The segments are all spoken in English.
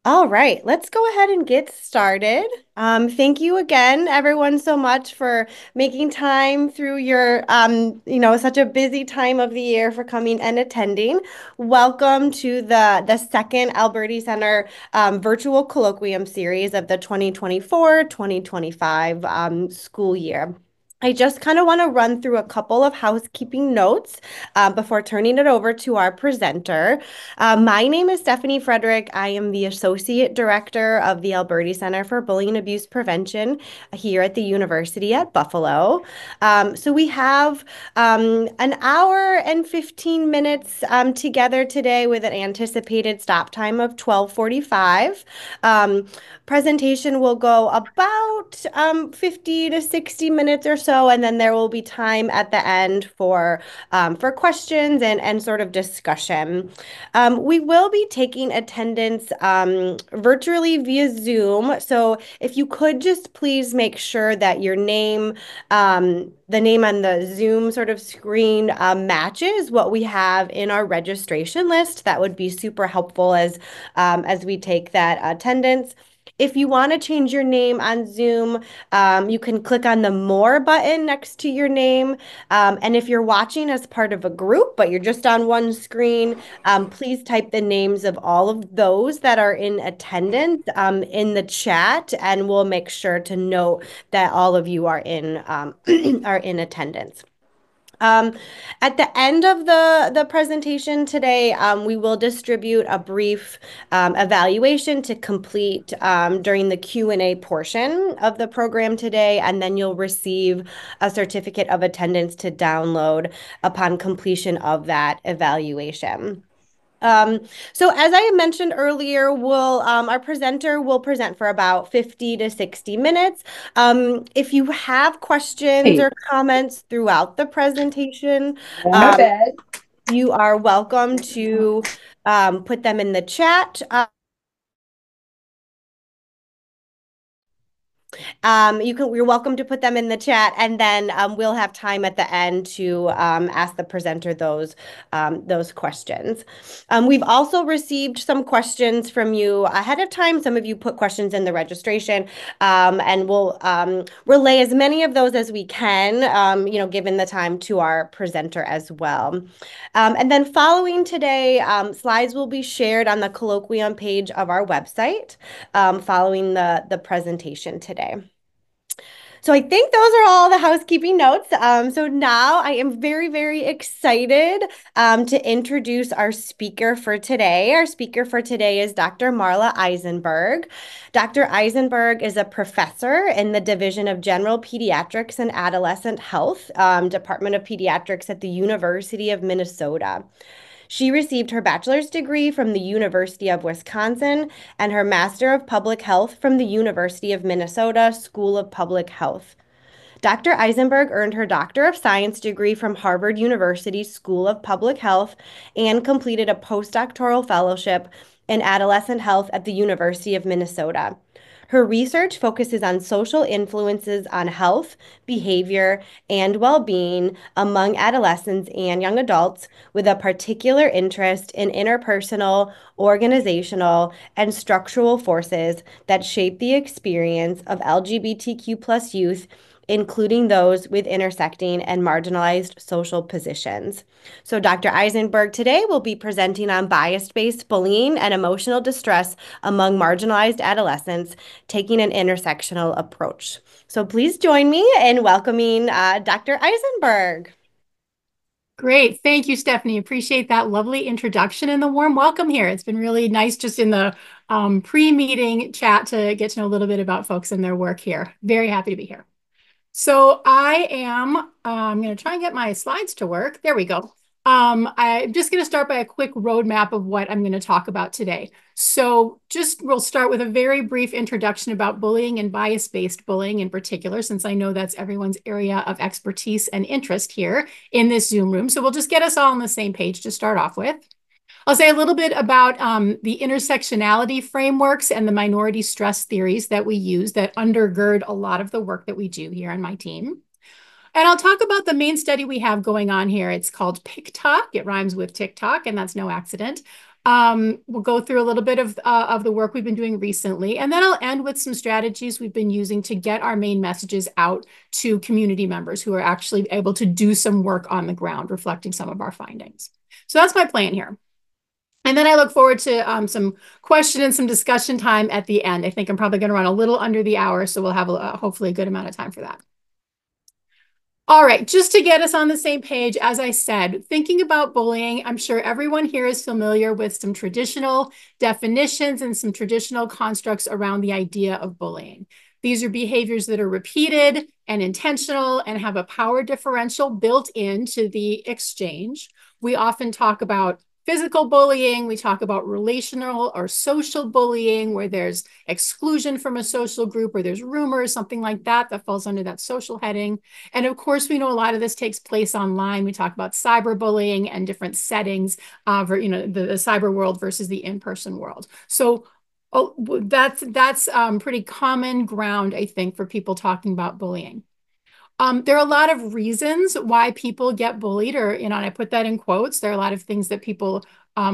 All right, let's go ahead and get started. Thank you again, everyone, so much for making time through your, such a busy time of the year for coming and attending. Welcome to the second Alberti Center virtual colloquium series of the 2024-2025 school year. I just kind of want to run through a couple of housekeeping notes before turning it over to our presenter. My name is Stephanie Frederick. I am the Associate Director of the Alberti Center for Bullying and Abuse Prevention here at the University at Buffalo. So we have an hour and 15 minutes together today with an anticipated stop time of 12:45. Um, Presentation will go about 50 to 60 minutes or so, and then there will be time at the end for questions and sort of discussion. We will be taking attendance virtually via Zoom. So if you could just please make sure that your name, the name on the Zoom sort of screen matches what we have in our registration list, that would be super helpful as we take that attendance. If you want to change your name on Zoom, you can click on the More button next to your name. And if you're watching as part of a group, but you're just on one screen, please type the names of all of those that are in attendance in the chat, and we'll make sure to note that all of you are in are in attendance. Um, at the end of the presentation today, we will distribute a brief evaluation to complete during the Q&A portion of the program today, and then you'll receive a certificate of attendance to download upon completion of that evaluation. Um, so as I mentioned earlier, our presenter will present for about 50 to 60 minutes. If you have questions Hey, or comments throughout the presentation, my um, bad. you are welcome to put them in the chat. You're welcome to put them in the chat, and then we'll have time at the end to ask the presenter those questions. We've also received some questions from you ahead of time. Some of you put questions in the registration, and we'll relay as many of those as we can, given the time to our presenter as well. And then following today, slides will be shared on the Colloquium page of our website following the presentation today. So I think those are all the housekeeping notes. So now I am very, very excited to introduce our speaker for today. Our speaker for today is Dr. Marla Eisenberg. Dr. Eisenberg is a professor in the Division of General Pediatrics and Adolescent Health, Department of Pediatrics at the University of Minnesota. She received her bachelor's degree from the University of Wisconsin and her Master of Public Health from the University of Minnesota School of Public Health. Dr. Eisenberg earned her Doctor of Science degree from Harvard University School of Public Health and completed a postdoctoral fellowship in adolescent health at the University of Minnesota. Her research focuses on social influences on health, behavior, and well being among adolescents and young adults, with a particular interest in interpersonal, organizational, and structural forces that shape the experience of LGBTQ plus youth, including those with intersecting and marginalized social positions. So, Dr. Eisenberg today will be presenting on bias-based bullying and emotional distress among marginalized adolescents, taking an intersectional approach. So, please join me in welcoming Dr. Eisenberg. Great. Thank you, Stephanie. Appreciate that lovely introduction and the warm welcome here. It's been really nice just in the pre-meeting chat to get to know a little bit about folks and their work here. Very happy to be here. So I'm going to try and get my slides to work. There we go. I'm just going to start by a quick roadmap of what I'm going to talk about today. So we'll start with a very brief introduction about bullying and bias-based bullying in particular, since I know that's everyone's area of expertise and interest here in this Zoom room. So we'll just get us all on the same page to start off with. I'll say a little bit about the intersectionality frameworks and the minority stress theories that we use that undergird a lot of the work that we do here on my team. And I'll talk about the main study we have going on here. It's called PICTOC. It rhymes with TikTok, and that's no accident. We'll go through a little bit of the work we've been doing recently, and then I'll end with some strategies we've been using to get our main messages out to community members who are actually able to do some work on the ground, reflecting some of our findings. So that's my plan here. And then I look forward to some question and some discussion time at the end. I think I'm probably going to run a little under the hour, so we'll have hopefully a good amount of time for that. All right, just to get us on the same page, as I said, thinking about bullying, I'm sure everyone here is familiar with some traditional definitions and some traditional constructs around the idea of bullying. These are behaviors that are repeated and intentional and have a power differential built into the exchange. We often talk about physical bullying, we talk about relational or social bullying, where there's exclusion from a social group, or there's rumors, something like that, that falls under that social heading. And of course, we know a lot of this takes place online. We talk about cyberbullying and different settings for, the cyber world versus the in-person world. So that's pretty common ground, I think, for people talking about bullying. There are a lot of reasons why people get bullied, or, and I put that in quotes. There are a lot of things that people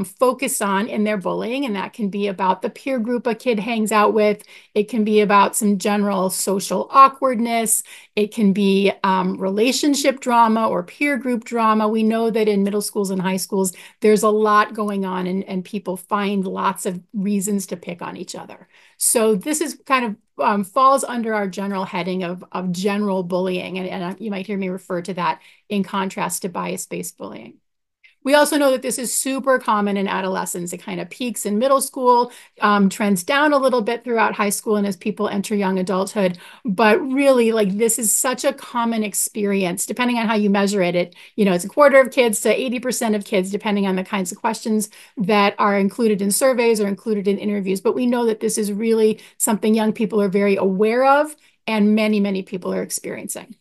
focus on in their bullying, and that can be about the peer group a kid hangs out with. It can be about some general social awkwardness. It can be relationship drama or peer group drama. We know that in middle schools and high schools, there's a lot going on, and people find lots of reasons to pick on each other. So this is kind of falls under our general heading of general bullying. And you might hear me refer to that in contrast to bias-based bullying. We also know that this is super common in adolescence. It kind of peaks in middle school, trends down a little bit throughout high school and as people enter young adulthood. But really, like, this is such a common experience, depending on how you measure it. It's a quarter of kids to 80% of kids, depending on the kinds of questions that are included in surveys or included in interviews. But we know that this is really something young people are very aware of and many, many people are experiencing.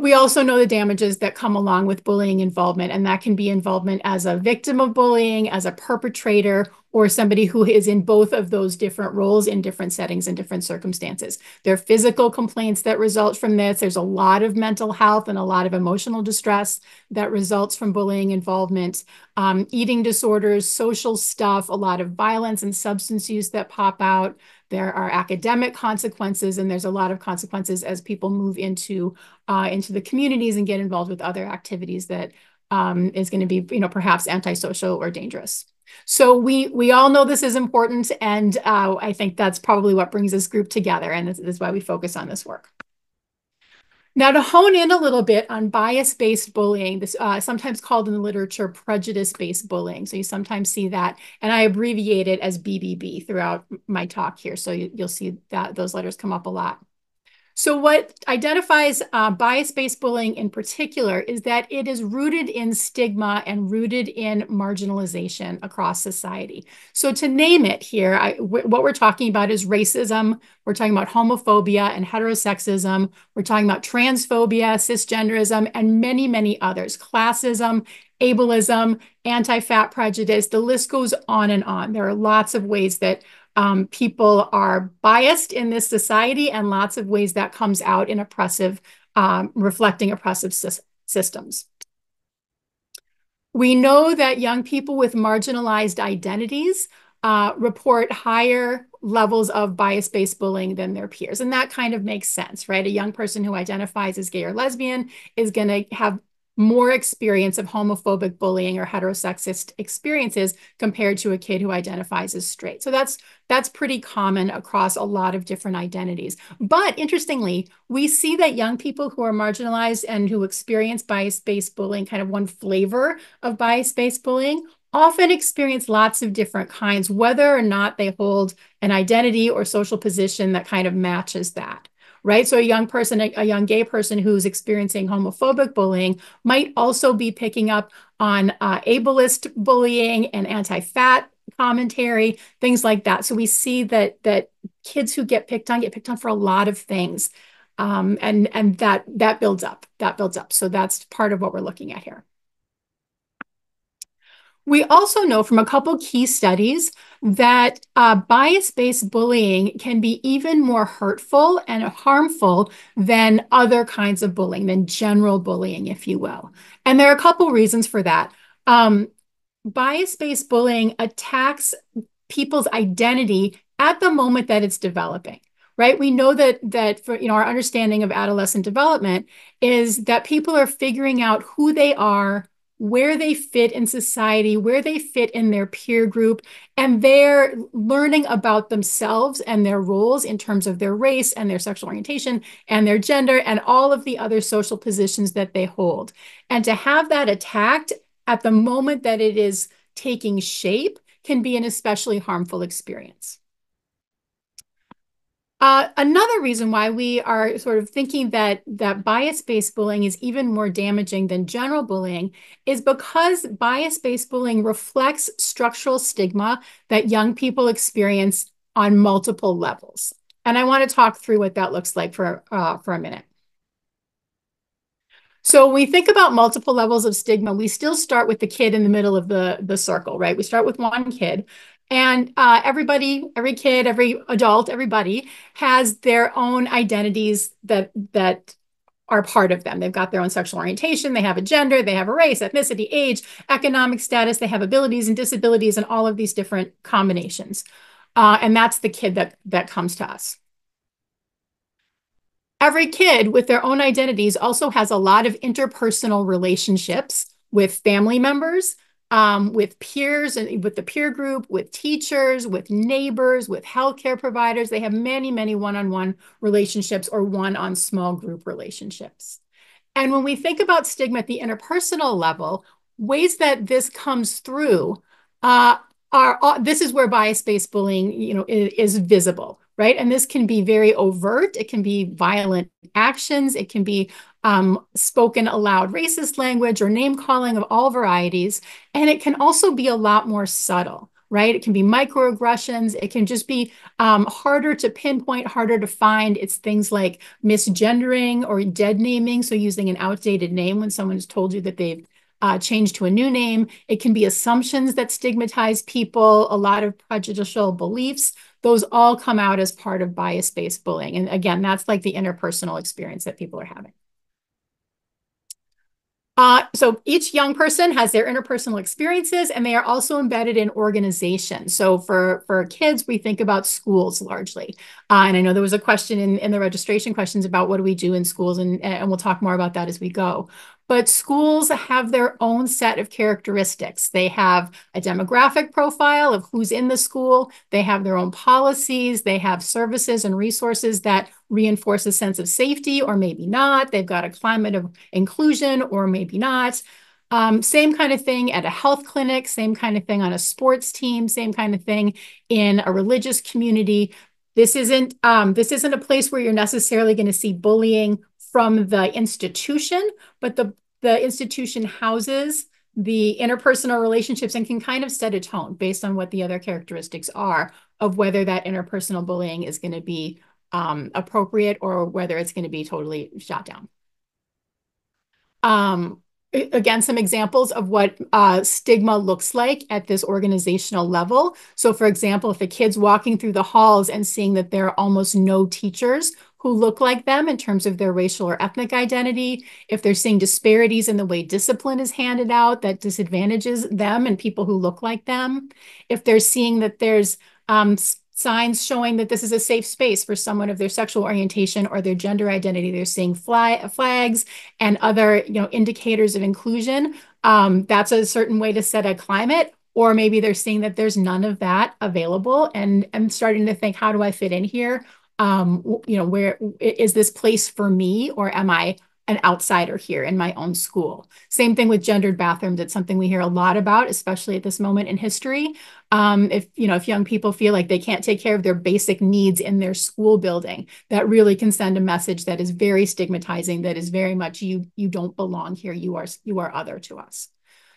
We also know the damages that come along with bullying involvement, and that can be involvement as a victim of bullying, as a perpetrator, or somebody who is in both of those different roles in different settings and different circumstances. There are physical complaints that result from this. There's a lot of mental health and a lot of emotional distress that results from bullying involvement. Eating disorders, social stuff, a lot of violence and substance use that pop out. There are academic consequences, and there's a lot of consequences as people move into the communities and get involved with other activities that is going to be, perhaps antisocial or dangerous. So we all know this is important, and I think that's probably what brings this group together, and this is why we focus on this work. Now, to hone in a little bit on bias-based bullying, this sometimes called in the literature prejudice-based bullying. So you sometimes see that, and I abbreviate it as BBB throughout my talk here. So you'll see that those letters come up a lot. So what identifies bias-based bullying in particular is that it is rooted in stigma and rooted in marginalization across society. So to name it here, what we're talking about is racism. We're talking about homophobia and heterosexism. We're talking about transphobia, cisgenderism, and many, many others. Classism, ableism, anti-fat prejudice, the list goes on and on. There are lots of ways that people are biased in this society, and lots of ways that comes out in reflecting oppressive systems. We know that young people with marginalized identities report higher levels of bias-based bullying than their peers. And that kind of makes sense, right? A young person who identifies as gay or lesbian is going to have more experience of homophobic bullying or heterosexist experiences compared to a kid who identifies as straight. So that's pretty common across a lot of different identities. But interestingly, we see that young people who are marginalized and who experience bias-based bullying, kind of one flavor of bias-based bullying, often experience lots of different kinds, whether or not they hold an identity or social position that kind of matches that. Right? So a young person, a young gay person who's experiencing homophobic bullying might also be picking up on ableist bullying and anti-fat commentary, things like that. So we see that kids who get picked on for a lot of things. And that builds up. So that's part of what we're looking at here. We also know from a couple key studies that bias-based bullying can be even more hurtful and harmful than other kinds of bullying, than general bullying, if you will. And there are a couple reasons for that. bias-based bullying attacks people's identity at the moment that it's developing, right? We know that for our understanding of adolescent development is that people are figuring out who they are, where they fit in society, where they fit in their peer group, and they're learning about themselves and their roles in terms of their race and their sexual orientation and their gender and all of the other social positions that they hold. And to have that attacked at the moment that it is taking shape can be an especially harmful experience. Another reason why we are sort of thinking that bias-based bullying is even more damaging than general bullying is because bias-based bullying reflects structural stigma that young people experience on multiple levels. And I want to talk through what that looks like for a minute. So when we think about multiple levels of stigma, we still start with the kid in the middle of the circle, right? We start with one kid. And everybody, every kid, every adult, everybody has their own identities that are part of them. They've got their own sexual orientation, they have a gender, they have a race, ethnicity, age, economic status, they have abilities and disabilities and all of these different combinations. And that's the kid that comes to us. Every kid with their own identities also has a lot of interpersonal relationships with family members, with peers and with the peer group, with teachers, with neighbors, with healthcare providers. They have many, many one-on-one relationships or one-on small group relationships. And when we think about stigma at the interpersonal level, ways that this comes through uh, this is where bias-based bullying, is visible, right? And this can be very overt. It can be violent actions. It can be spoken aloud racist language or name calling of all varieties. And it can also be a lot more subtle, right? It can be microaggressions. It can just be harder to pinpoint, harder to find. It's things like misgendering or dead naming. So using an outdated name when someone has told you that they've changed to a new name. It can be assumptions that stigmatize people, a lot of prejudicial beliefs. Those all come out as part of bias-based bullying. And again, that's like the interpersonal experience that people are having. So each young person has their interpersonal experiences, and they are also embedded in organizations. So for kids, we think about schools largely. And I know there was a question in the registration questions about what do we do in schools, and we'll talk more about that as we go. But schools have their own set of characteristics. They have a demographic profile of who's in the school. They have their own policies. They have services and resources that reinforce a sense of safety or maybe not. They've got a climate of inclusion or maybe not. Same kind of thing at a health clinic, same kind of thing on a sports team, same kind of thing in a religious community. This isn't a place where you're necessarily going to see bullying from the institution, but the institution houses the interpersonal relationships and can kind of set a tone based on what the other characteristics are of whether that interpersonal bullying is going to be appropriate or whether it's going to be totally shot down. Again, some examples of what stigma looks like at this organizational level. So for example, if a kid's walking through the halls and seeing that there are almost no teachers who look like them in terms of their racial or ethnic identity, if they're seeing disparities in the way discipline is handed out that disadvantages them and people who look like them, if they're seeing that there's signs showing that this is a safe space for someone of their sexual orientation or their gender identity. They're seeing flags and other indicators of inclusion. That's a certain way to set a climate. Or maybe they're seeing that there's none of that available and I'm starting to think, how do I fit in here? Where is this place for me or am I an outsider here in my own school? Same thing with gendered bathrooms. It's something we hear a lot about, especially at this moment in history. If young people feel like they can't take care of their basic needs in their school building, that really can send a message that is very stigmatizing, that is very much you don't belong here. You are other to us.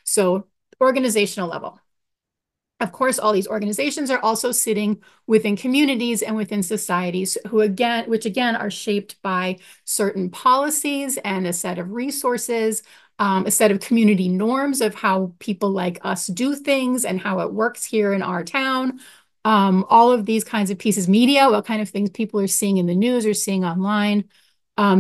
So organizational level. Of course, all these organizations are also sitting within communities and within societies which again are shaped by certain policies and a set of resources, a set of community norms of how people like us do things and how it works here in our town. All of these kinds of pieces, media, what kind of things people are seeing in the news or seeing online.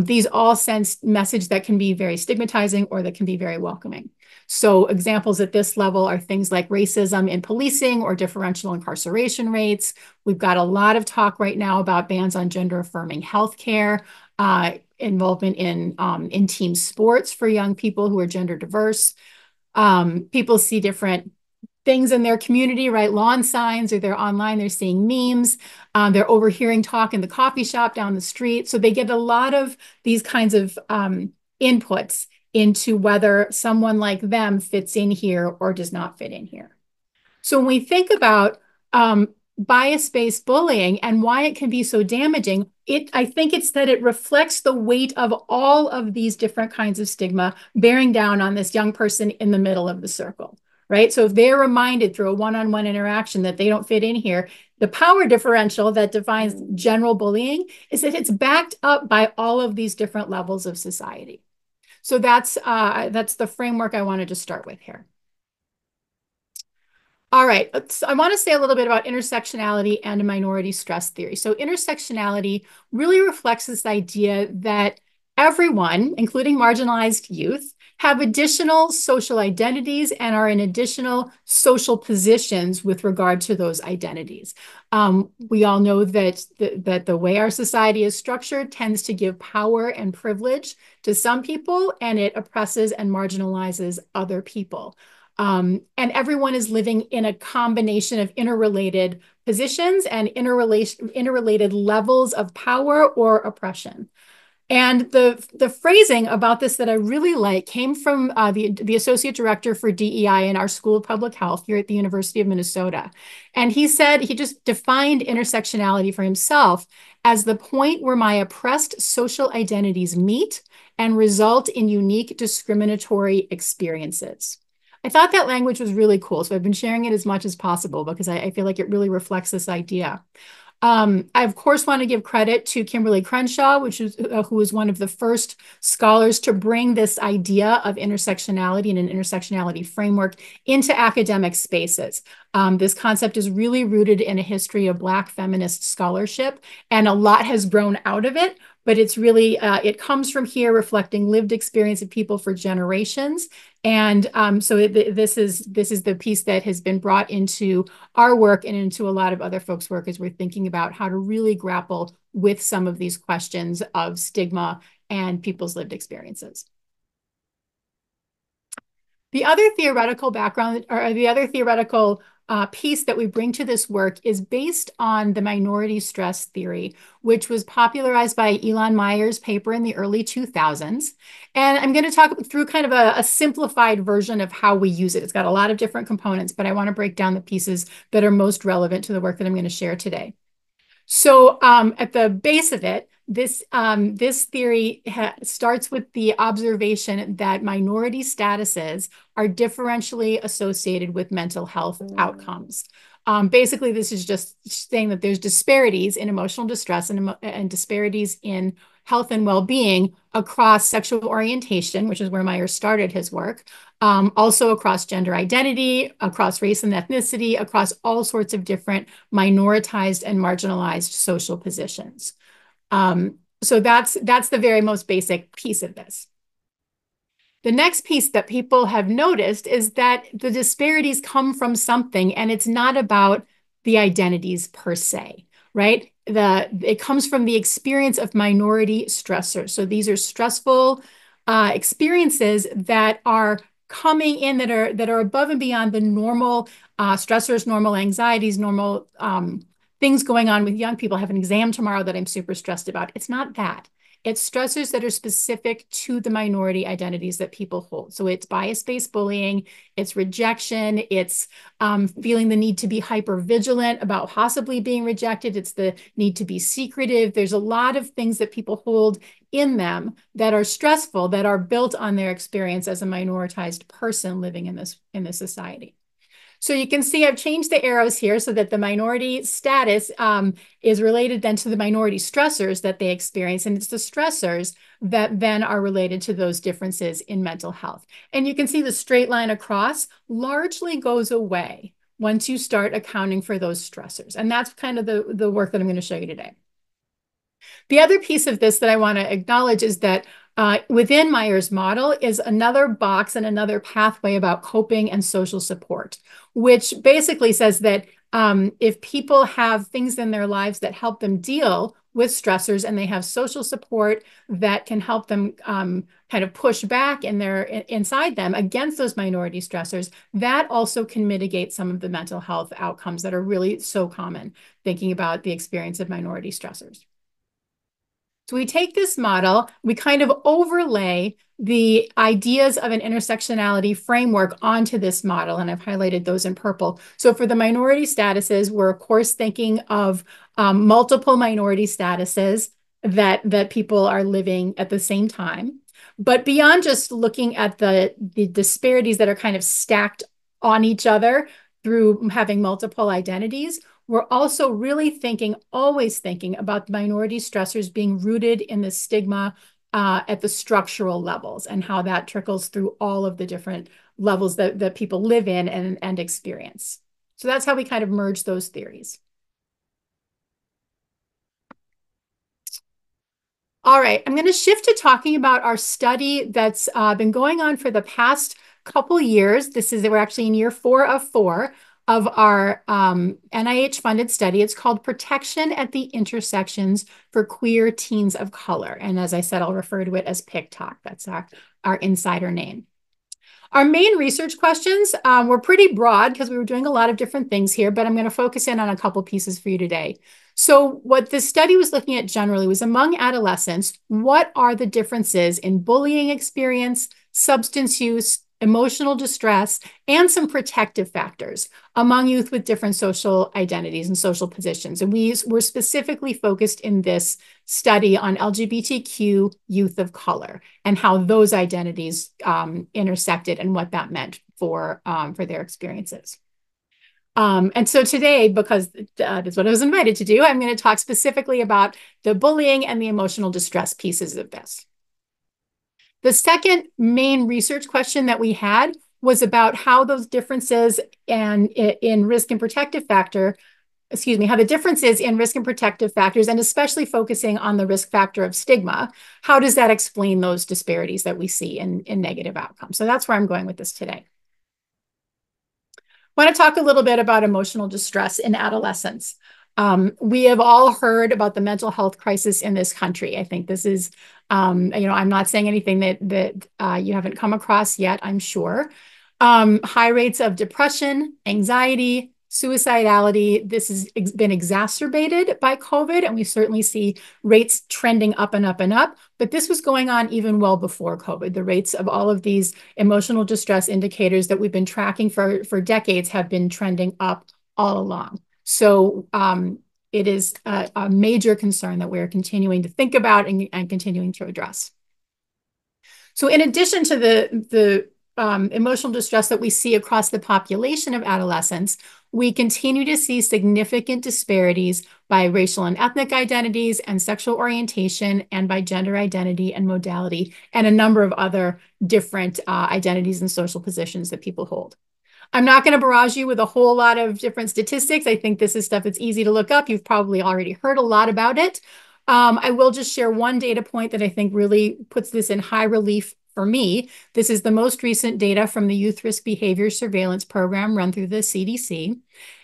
These all send message that can be very stigmatizing or that can be very welcoming. So examples at this level are things like racism in policing or differential incarceration rates. We've got a lot of talk right now about bans on gender-affirming healthcare, involvement in team sports for young people who are gender diverse. People see different things in their community, right? Lawn signs, or they're online, they're seeing memes. They're overhearing talk in the coffee shop down the street. So they get a lot of these kinds of inputs into whether someone like them fits in here or does not fit in here. So when we think about bias-based bullying and why it can be so damaging, I think it's that it reflects the weight of all of these different kinds of stigma bearing down on this young person in the middle of the circle, right? So if they're reminded through a one-on-one interaction that they don't fit in here, the power differential that defines general bullying is that it's backed up by all of these different levels of society. So that's the framework I wanted to start with here. All right, I want to say a little bit about intersectionality and minority stress theory. So intersectionality really reflects this idea that everyone, including marginalized youth, have additional social identities and are in additional social positions with regard to those identities. We all know that the way our society is structured tends to give power and privilege to some people, and it oppresses and marginalizes other people. And everyone is living in a combination of interrelated positions and interrelated levels of power or oppression. And the phrasing about this that I really like came from the associate director for DEI in our School of Public Health here at the University of Minnesota. And he said, he just defined intersectionality for himself as the point where my oppressed social identities meet and result in unique discriminatory experiences. I thought that language was really cool, so I've been sharing it as much as possible because I feel like it really reflects this idea. I, of course, want to give credit to Kimberly Crenshaw, who was one of the first scholars to bring this idea of intersectionality and an intersectionality framework into academic spaces. This concept is really rooted in a history of Black feminist scholarship, and a lot has grown out of it, but it's really, it comes from here reflecting lived experience of people for generations. And this is the piece that has been brought into our work and into a lot of other folks' work as we're thinking about how to really grapple with some of these questions of stigma and people's lived experiences. The other theoretical background, or the other theoretical piece that we bring to this work is based on the minority stress theory, which was popularized by Elon Meyer's paper in the early 2000s. And I'm going to talk through kind of a simplified version of how we use it. It's got a lot of different components, but I want to break down the pieces that are most relevant to the work that I'm going to share today. So at the base of it, this theory starts with the observation that minority statuses are differentially associated with mental health outcomes. Basically, this is just saying that there's disparities in emotional distress and disparities in health and well-being across sexual orientation, which is where Meyer started his work, also across gender identity, across race and ethnicity, across all sorts of different minoritized and marginalized social positions. So that's the very most basic piece of this. The next piece that people have noticed is that the disparities come from something, and it's not about the identities per se, right? It comes from the experience of minority stressors. So these are stressful experiences that are coming in that are above and beyond the normal stressors, normal anxieties, normal things going on with young people. I have an exam tomorrow that I'm super stressed about. It's not that. It's stressors that are specific to the minority identities that people hold. So it's bias-based bullying, it's rejection, it's feeling the need to be hyper-vigilant about possibly being rejected, it's the need to be secretive. There's a lot of things that people hold in them that are stressful, that are built on their experience as a minoritized person living in this society. So you can see I've changed the arrows here so that the minority status is related then to the minority stressors that they experience. And it's the stressors that then are related to those differences in mental health. And you can see the straight line across largely goes away once you start accounting for those stressors. And that's kind of the work that I'm going to show you today. The other piece of this that I want to acknowledge is that within Myers' model is another box and another pathway about coping and social support, which basically says that if people have things in their lives that help them deal with stressors and they have social support that can help them kind of push back inside them against those minority stressors, that also can mitigate some of the mental health outcomes that are really so common, thinking about the experience of minority stressors. So we take this model, we kind of overlay the ideas of an intersectionality framework onto this model, and I've highlighted those in purple. So for the minority statuses, we're of course thinking of multiple minority statuses that people are living at the same time. But beyond just looking at the disparities that are kind of stacked on each other through having multiple identities, we're also really thinking, always thinking about the minority stressors being rooted in the stigma at the structural levels and how that trickles through all of the different levels that people live in and experience. So that's how we kind of merge those theories. All right, I'm going to shift to talking about our study that's been going on for the past couple years. We're actually in year 4 of 4 of our NIH-funded study. It's called Protection at the Intersections for Queer Teens of Color. And as I said, I'll refer to it as PICTOC. That's our insider name. Our main research questions were pretty broad because we were doing a lot of different things here, but I'm going to focus in on a couple pieces for you today. So what this study was looking at generally was among adolescents, what are the differences in bullying experience, substance use, emotional distress, and some protective factors among youth with different social identities and social positions. And we were specifically focused in this study on LGBTQ youth of color and how those identities intersected and what that meant for their experiences. And so today, because that's what I was invited to do, I'm going to talk specifically about the bullying and the emotional distress pieces of this. The second main research question that we had was about how those differences in risk and protective factor, how the differences in risk and protective factors, and especially focusing on the risk factor of stigma, how does that explain those disparities that we see in negative outcomes? So that's where I'm going with this today. I want to talk a little bit about emotional distress in adolescents. We have all heard about the mental health crisis in this country. I think this is, I'm not saying anything that you haven't come across yet, I'm sure. High rates of depression, anxiety, suicidality. This has been exacerbated by COVID, and we certainly see rates trending up and up and up. But this was going on even well before COVID. The rates of all of these emotional distress indicators that we've been tracking for decades have been trending up all along. So it is a major concern that we're continuing to think about and continuing to address. So in addition to the emotional distress that we see across the population of adolescents, we continue to see significant disparities by racial and ethnic identities and sexual orientation and by gender identity and modality and a number of other different identities and social positions that people hold. I'm not going to barrage you with a whole lot of different statistics. I think this is stuff that's easy to look up. You've probably already heard a lot about it. I will just share one data point that I think really puts this in high relief for me. This is the most recent data from the Youth Risk Behavior Surveillance Program run through the CDC.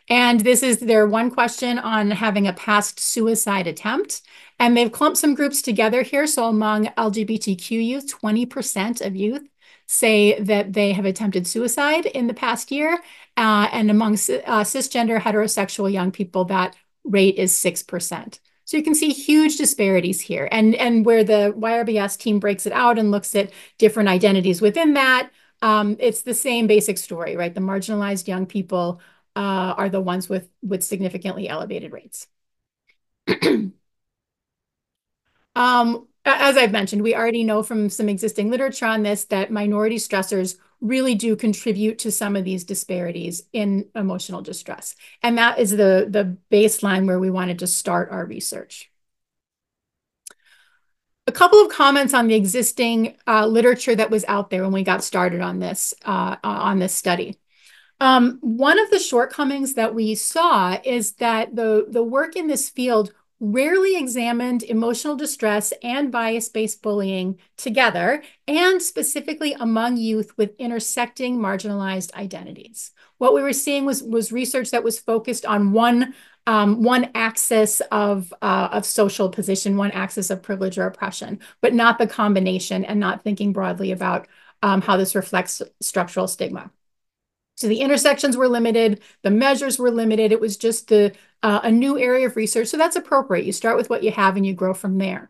And this is their one question on having a past suicide attempt. And they've clumped some groups together here. So among LGBTQ youth, 20% of youth say that they have attempted suicide in the past year. And among cisgender heterosexual young people, that rate is 6%. So you can see huge disparities here. And where the YRBS team breaks it out and looks at different identities within that, it's the same basic story, right? The marginalized young people are the ones with significantly elevated rates. As I've mentioned, we already know from some existing literature on this that minority stressors really do contribute to some of these disparities in emotional distress. And that is the baseline where we wanted to start our research. A couple of comments on the existing literature that was out there when we got started on this study. One of the shortcomings that we saw is that the work in this field rarely examined emotional distress and bias-based bullying together, and specifically among youth with intersecting marginalized identities. What we were seeing was research that was focused on one axis of social position, one axis of privilege or oppression, but not the combination, and not thinking broadly about how this reflects structural stigma. So the intersections were limited, the measures were limited. It was just a new area of research. So that's appropriate. You start with what you have and you grow from there.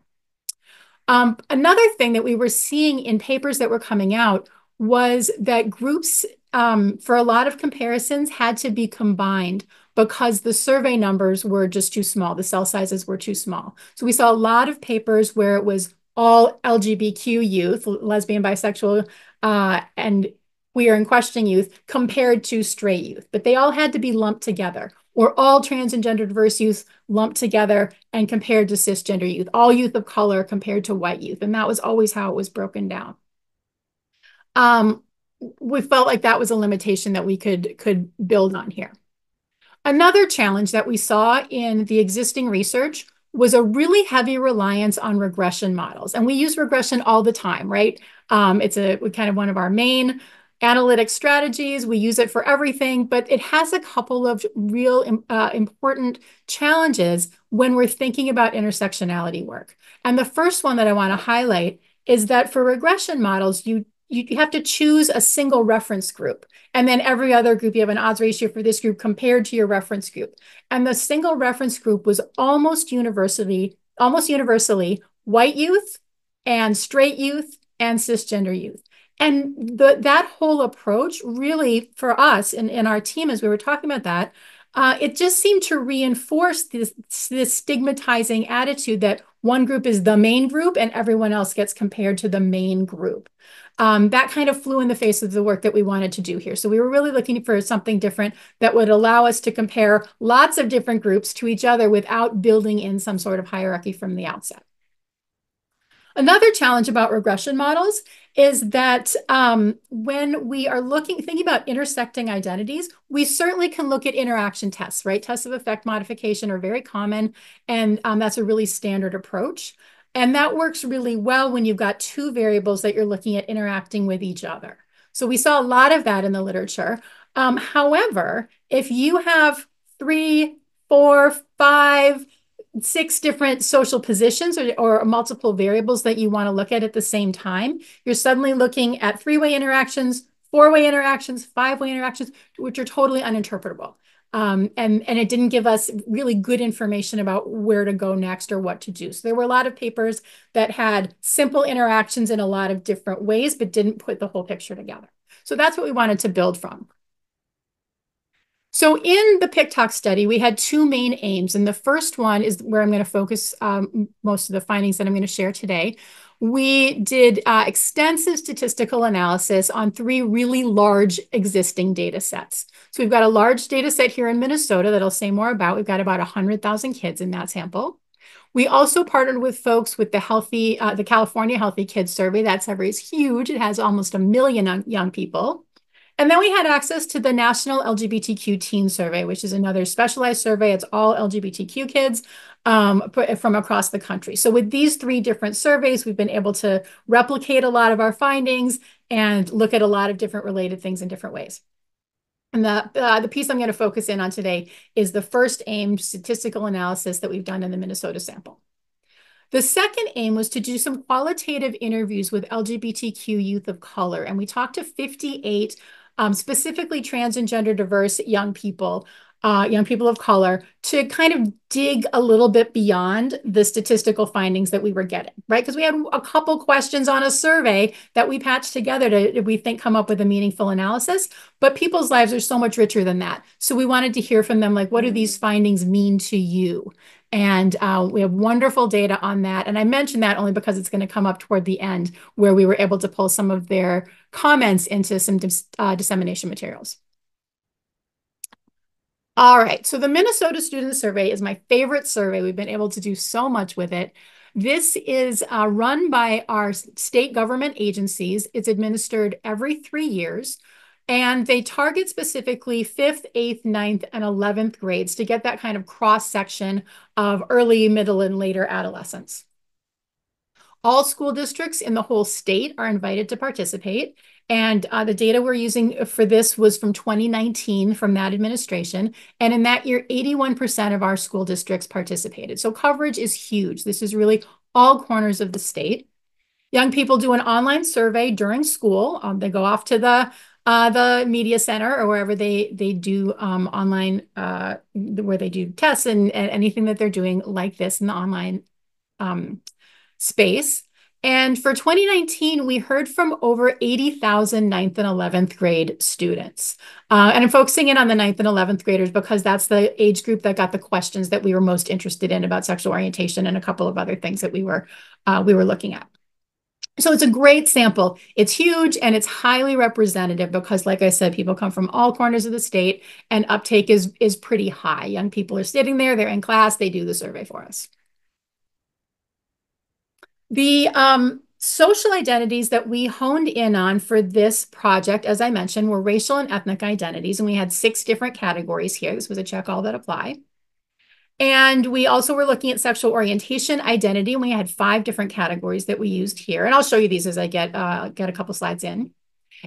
Another thing that we were seeing in papers that were coming out was that groups, for a lot of comparisons, had to be combined because the survey numbers were just too small. The cell sizes were too small. So we saw a lot of papers where it was all LGBTQ youth, lesbian, bisexual, and queer and questioning youth, compared to straight youth, but they all had to be lumped together, or all trans and gender diverse youth lumped together and compared to cisgender youth, all youth of color compared to white youth. And that was always how it was broken down. We felt like that was a limitation that we could build on here. Another challenge that we saw in the existing research was a really heavy reliance on regression models. And we use regression all the time, right? It's kind of one of our main analytic strategies. We use it for everything, but it has a couple of real important challenges when we're thinking about intersectionality work. And the first one that I want to highlight is that for regression models, you have to choose a single reference group. And then every other group, you have an odds ratio for this group compared to your reference group. And the single reference group was almost universally white youth and straight youth and cisgender youth. And that whole approach really, for us in our team, as we were talking about that, it just seemed to reinforce this stigmatizing attitude that one group is the main group and everyone else gets compared to the main group. That kind of flew in the face of the work that we wanted to do here. So we were really looking for something different that would allow us to compare lots of different groups to each other without building in some sort of hierarchy from the outset. Another challenge about regression models is that when we are thinking about intersecting identities, we certainly can look at interaction tests, right? Tests of effect modification are very common, and that's a really standard approach. And that works really well when you've got two variables that you're looking at interacting with each other. So we saw a lot of that in the literature. However, if you have 3, 4, 5, 6 different social positions or multiple variables that you want to look at the same time, you're suddenly looking at 3-way interactions, 4-way interactions, 5-way interactions, which are totally uninterpretable. And it didn't give us really good information about where to go next or what to do. So there were a lot of papers that had simple interactions in a lot of different ways, but didn't put the whole picture together. So that's what we wanted to build from. So in the PICTOC study, we had 2 main aims. And the first one is where I'm going to focus most of the findings that I'm going to share today. We did extensive statistical analysis on 3 really large existing data sets. So we've got a large data set here in Minnesota that I'll say more about. We've got about 100,000 kids in that sample. We also partnered with folks with the California Healthy Kids Survey. That survey is huge. It has almost 1 million young people. And then we had access to the National LGBTQ Teen Survey, which is another specialized survey. It's all LGBTQ kids from across the country. So with these 3 different surveys, we've been able to replicate a lot of our findings and look at a lot of different related things in different ways. And the piece I'm going to focus in on today is the first aim statistical analysis that we've done in the Minnesota sample. The second aim was to do some qualitative interviews with LGBTQ youth of color. And we talked to 58 specifically trans and gender diverse young people of color, to kind of dig a little bit beyond the statistical findings that we were getting, right? Because we had a couple questions on a survey that we patched together to, we think, come up with a meaningful analysis, but people's lives are so much richer than that. So we wanted to hear from them, like, what do these findings mean to you? And we have wonderful data on that. And I mentioned that only because it's going to come up toward the end, where we were able to pull some of their comments into some dissemination materials. All right, so the Minnesota Student Survey is my favorite survey. We've been able to do so much with it. This is run by our state government agencies. It's administered every 3 years. And they target specifically 5th, 8th, 9th, and 11th grades to get that kind of cross section of early, middle, and later adolescence. All school districts in the whole state are invited to participate. And the data we're using for this was from 2019 from that administration. And in that year, 81% of our school districts participated. So coverage is huge. This is really all corners of the state. Young people do an online survey during school. They go off to the media center or wherever they do online, where they do tests and anything that they're doing like this in the online space. And for 2019, we heard from over 80,000 ninth and 11th grade students. And I'm focusing in on the ninth and 11th graders because that's the age group that got the questions that we were most interested in about sexual orientation and a couple of other things that we were looking at. So it's a great sample. It's huge and it's highly representative because, like I said, people come from all corners of the state and uptake is pretty high. Young people are sitting there, they're in class, they do the survey for us. The social identities that we honed in on for this project, as I mentioned, were racial and ethnic identities, and we had 6 different categories here. This was a check all that apply. And we also were looking at sexual orientation identity, and we had 5 different categories that we used here. And I'll show you these as I get a couple slides in.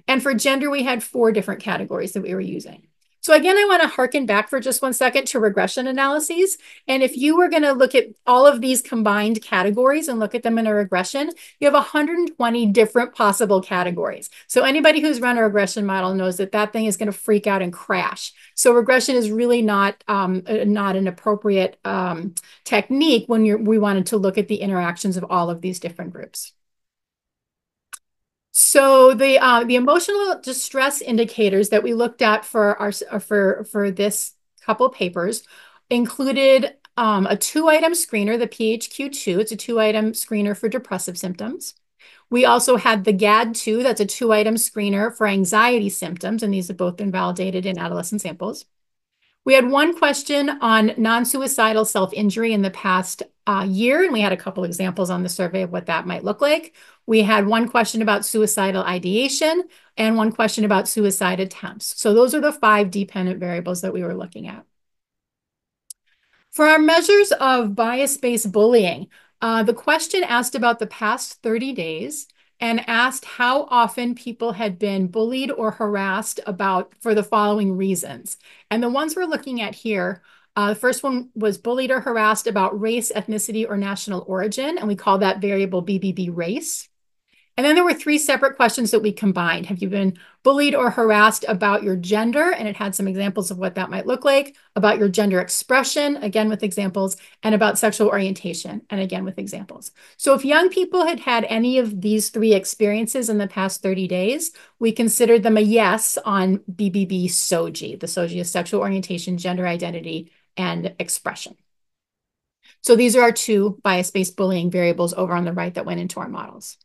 And for gender, we had 4 different categories that we were using. So again, I want to harken back for just one second to regression analyses. And if you were going to look at all of these combined categories and look at them in a regression, you have 120 different possible categories. So anybody who's run a regression model knows that that thing is going to freak out and crash. So regression is really not an appropriate technique when we wanted to look at the interactions of all of these different groups. So the emotional distress indicators that we looked at for this couple papers included a 2-item screener, the PHQ-2. It's a 2-item screener for depressive symptoms. We also had the GAD-2. That's a 2-item screener for anxiety symptoms, and these have both been validated in adolescent samples. We had one question on non-suicidal self-injury in the past year, and we had a couple examples on the survey of what that might look like. We had one question about suicidal ideation and one question about suicide attempts. So those are the 5 dependent variables that we were looking at. For our measures of bias-based bullying, the question asked about the past 30 days and asked how often people had been bullied or harassed for the following reasons. And the ones we're looking at here, the first one was bullied or harassed about race, ethnicity, or national origin, and we call that variable BBB race. And then there were 3 separate questions that we combined. Have you been bullied or harassed about your gender? And it had some examples of what that might look like, about your gender expression, again with examples, and about sexual orientation, and again with examples. So if young people had had any of these 3 experiences in the past 30 days, we considered them a yes on BBB SOGI. The SOGI is sexual orientation, gender identity, and expression. So these are our 2 bias-based bullying variables over on the right that went into our models.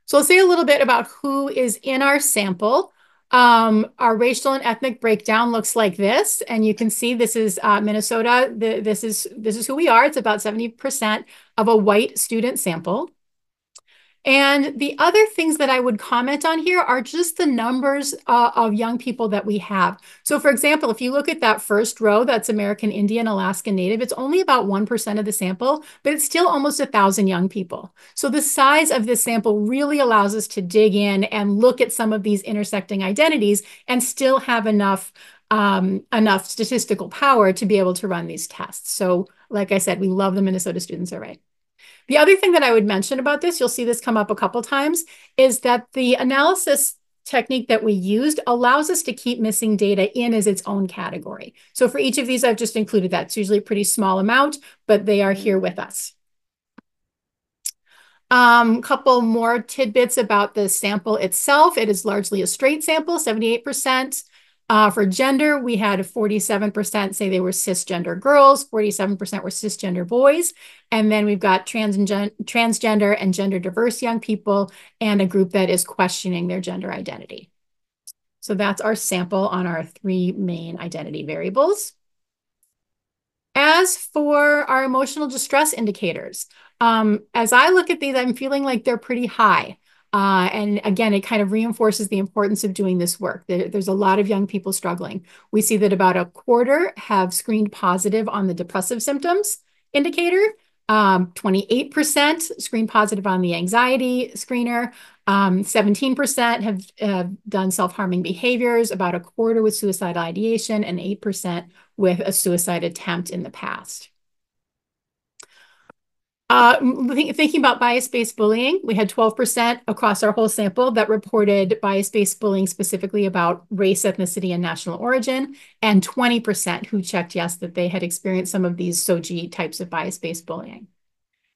So I'll say a little bit about who is in our sample. Our racial and ethnic breakdown looks like this, and you can see this is Minnesota. This is who we are. It's about 70% of a white student sample. And the other things that I would comment on here are just the numbers of young people that we have. So for example, if you look at that first row, that's American Indian, Alaska Native, it's only about 1% of the sample, but it's still almost 1,000 young people. So the size of this sample really allows us to dig in and look at some of these intersecting identities and still have enough statistical power to be able to run these tests. So like I said, we love the Minnesota Student Survey. The other thing that I would mention about this, you'll see this come up a couple times, is that the analysis technique that we used allows us to keep missing data in as its own category. So for each of these, I've just included that. It's usually a pretty small amount, but they are here with us. Couple more tidbits about the sample itself. It is largely a straight sample, 78%. For gender, we had 47% say they were cisgender girls, 47% were cisgender boys. And then we've got transgender and gender diverse young people and a group that is questioning their gender identity. So that's our sample on our 3 main identity variables. As for our emotional distress indicators, as I look at these, I'm feeling like they're pretty high. And again, it kind of reinforces the importance of doing this work. There's a lot of young people struggling. We see that about a quarter have screened positive on the depressive symptoms indicator. 28% screened positive on the anxiety screener. 17% have done self-harming behaviors, about a quarter with suicidal ideation, and 8% with a suicide attempt in the past. Thinking about bias-based bullying, we had 12% across our whole sample that reported bias-based bullying specifically about race, ethnicity, and national origin, and 20% who checked yes that they had experienced some of these SOGI types of bias-based bullying.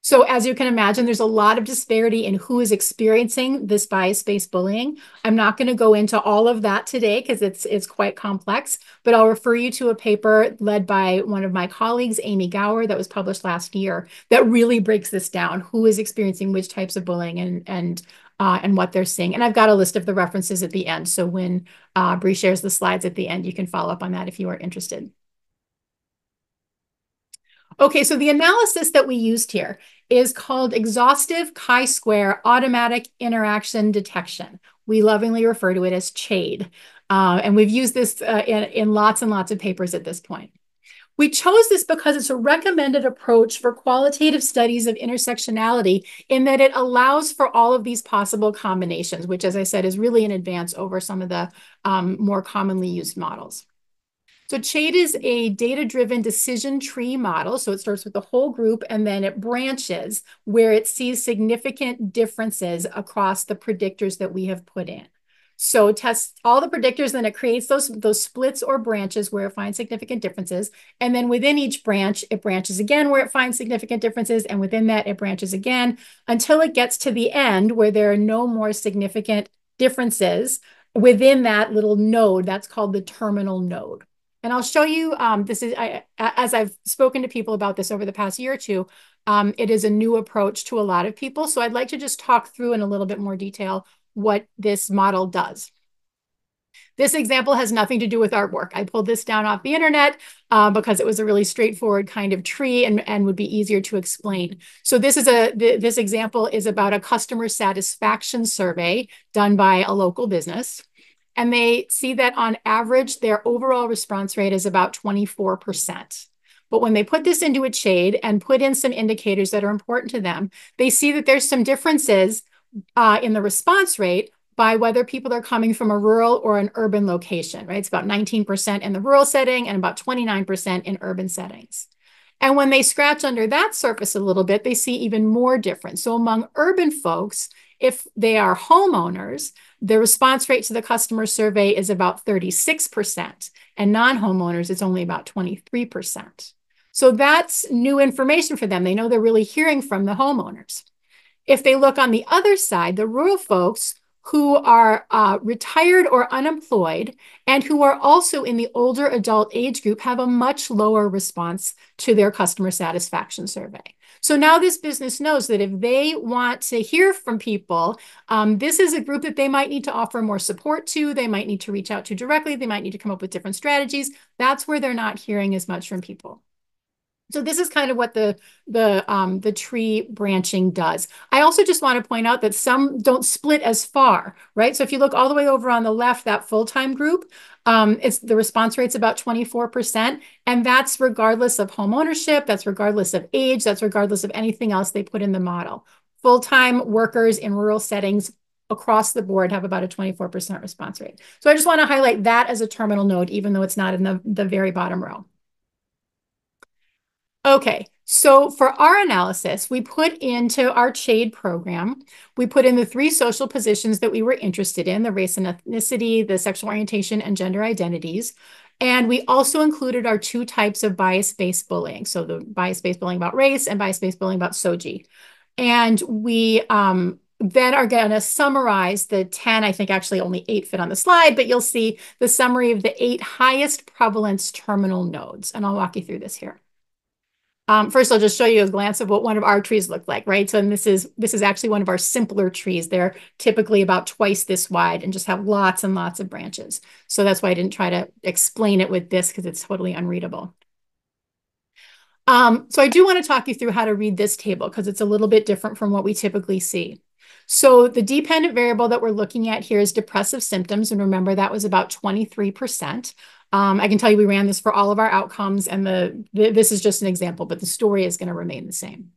So as you can imagine, there's a lot of disparity in who is experiencing this bias-based bullying. I'm not going to go into all of that today because it's quite complex, but I'll refer you to a paper led by one of my colleagues, Amy Gower, that was published last year that really breaks this down, who is experiencing which types of bullying and what they're seeing. And I've got a list of the references at the end. So when Bree shares the slides at the end, you can follow up on that if you are interested. Okay, so the analysis that we used here is called exhaustive chi-square automatic interaction detection. We lovingly refer to it as CHADE. And we've used this in lots and lots of papers at this point. We chose this because it's a recommended approach for qualitative studies of intersectionality in that it allows for all of these possible combinations, which, as I said, is really an advance over some of the more commonly used models. So CHADE is a data-driven decision tree model. So it starts with the whole group and then it branches where it sees significant differences across the predictors that we have put in. So it tests all the predictors, then it creates those splits or branches where it finds significant differences. And then within each branch, it branches again where it finds significant differences. And within that, it branches again until it gets to the end where there are no more significant differences within that little node. That's called the terminal node. And I'll show you, as I've spoken to people about this over the past year or two, it is a new approach to a lot of people. So I'd like to just talk through in a little bit more detail what this model does. This example has nothing to do with artwork. I pulled this down off the internet because it was a really straightforward kind of tree and would be easier to explain. So this example is about a customer satisfaction survey done by a local business. And they see that on average, their overall response rate is about 24%. But when they put this into a CHADE and put in some indicators that are important to them, they see that there's some differences in the response rate by whether people are coming from a rural or an urban location, right? It's about 19% in the rural setting and about 29% in urban settings. And when they scratch under that surface a little bit, they see even more difference. So among urban folks, if they are homeowners, the response rate to the customer survey is about 36%, and non-homeowners, it's only about 23%. So that's new information for them. They know they're really hearing from the homeowners. If they look on the other side, the rural folks who are retired or unemployed and who are also in the older adult age group have a much lower response to their customer satisfaction survey. So now this business knows that if they want to hear from people, this is a group that they might need to offer more support to. They might need to reach out to directly. They might need to come up with different strategies. That's where they're not hearing as much from people. So this is kind of what the tree branching does. I also just want to point out that some don't split as far, right? So if you look all the way over on the left, that full-time group, the response rate's about 24%, and that's regardless of home ownership, that's regardless of age, that's regardless of anything else they put in the model. Full-time workers in rural settings across the board have about a 24% response rate. So I just want to highlight that as a terminal node, even though it's not in the very bottom row. Okay, so for our analysis, we put into our CHADE program, we put in the 3 social positions that we were interested in, the race and ethnicity, the sexual orientation, and gender identities. And we also included our 2 types of bias-based bullying. So the bias-based bullying about race and bias-based bullying about SOGI. And we then are going to summarize the 10, I think actually only 8 fit on the slide, but you'll see the summary of the 8 highest prevalence terminal nodes. And I'll walk you through this here. First, I'll just show you a glance of what one of our trees looked like, right? So, and this is actually one of our simpler trees. They're typically about twice this wide and just have lots and lots of branches. So that's why I didn't try to explain it with this because it's totally unreadable. So I do want to talk you through how to read this table because it's a little bit different from what we typically see. So the dependent variable that we're looking at here is depressive symptoms. And remember, that was about 23%. I can tell you we ran this for all of our outcomes, and this is just an example, but the story is going to remain the same.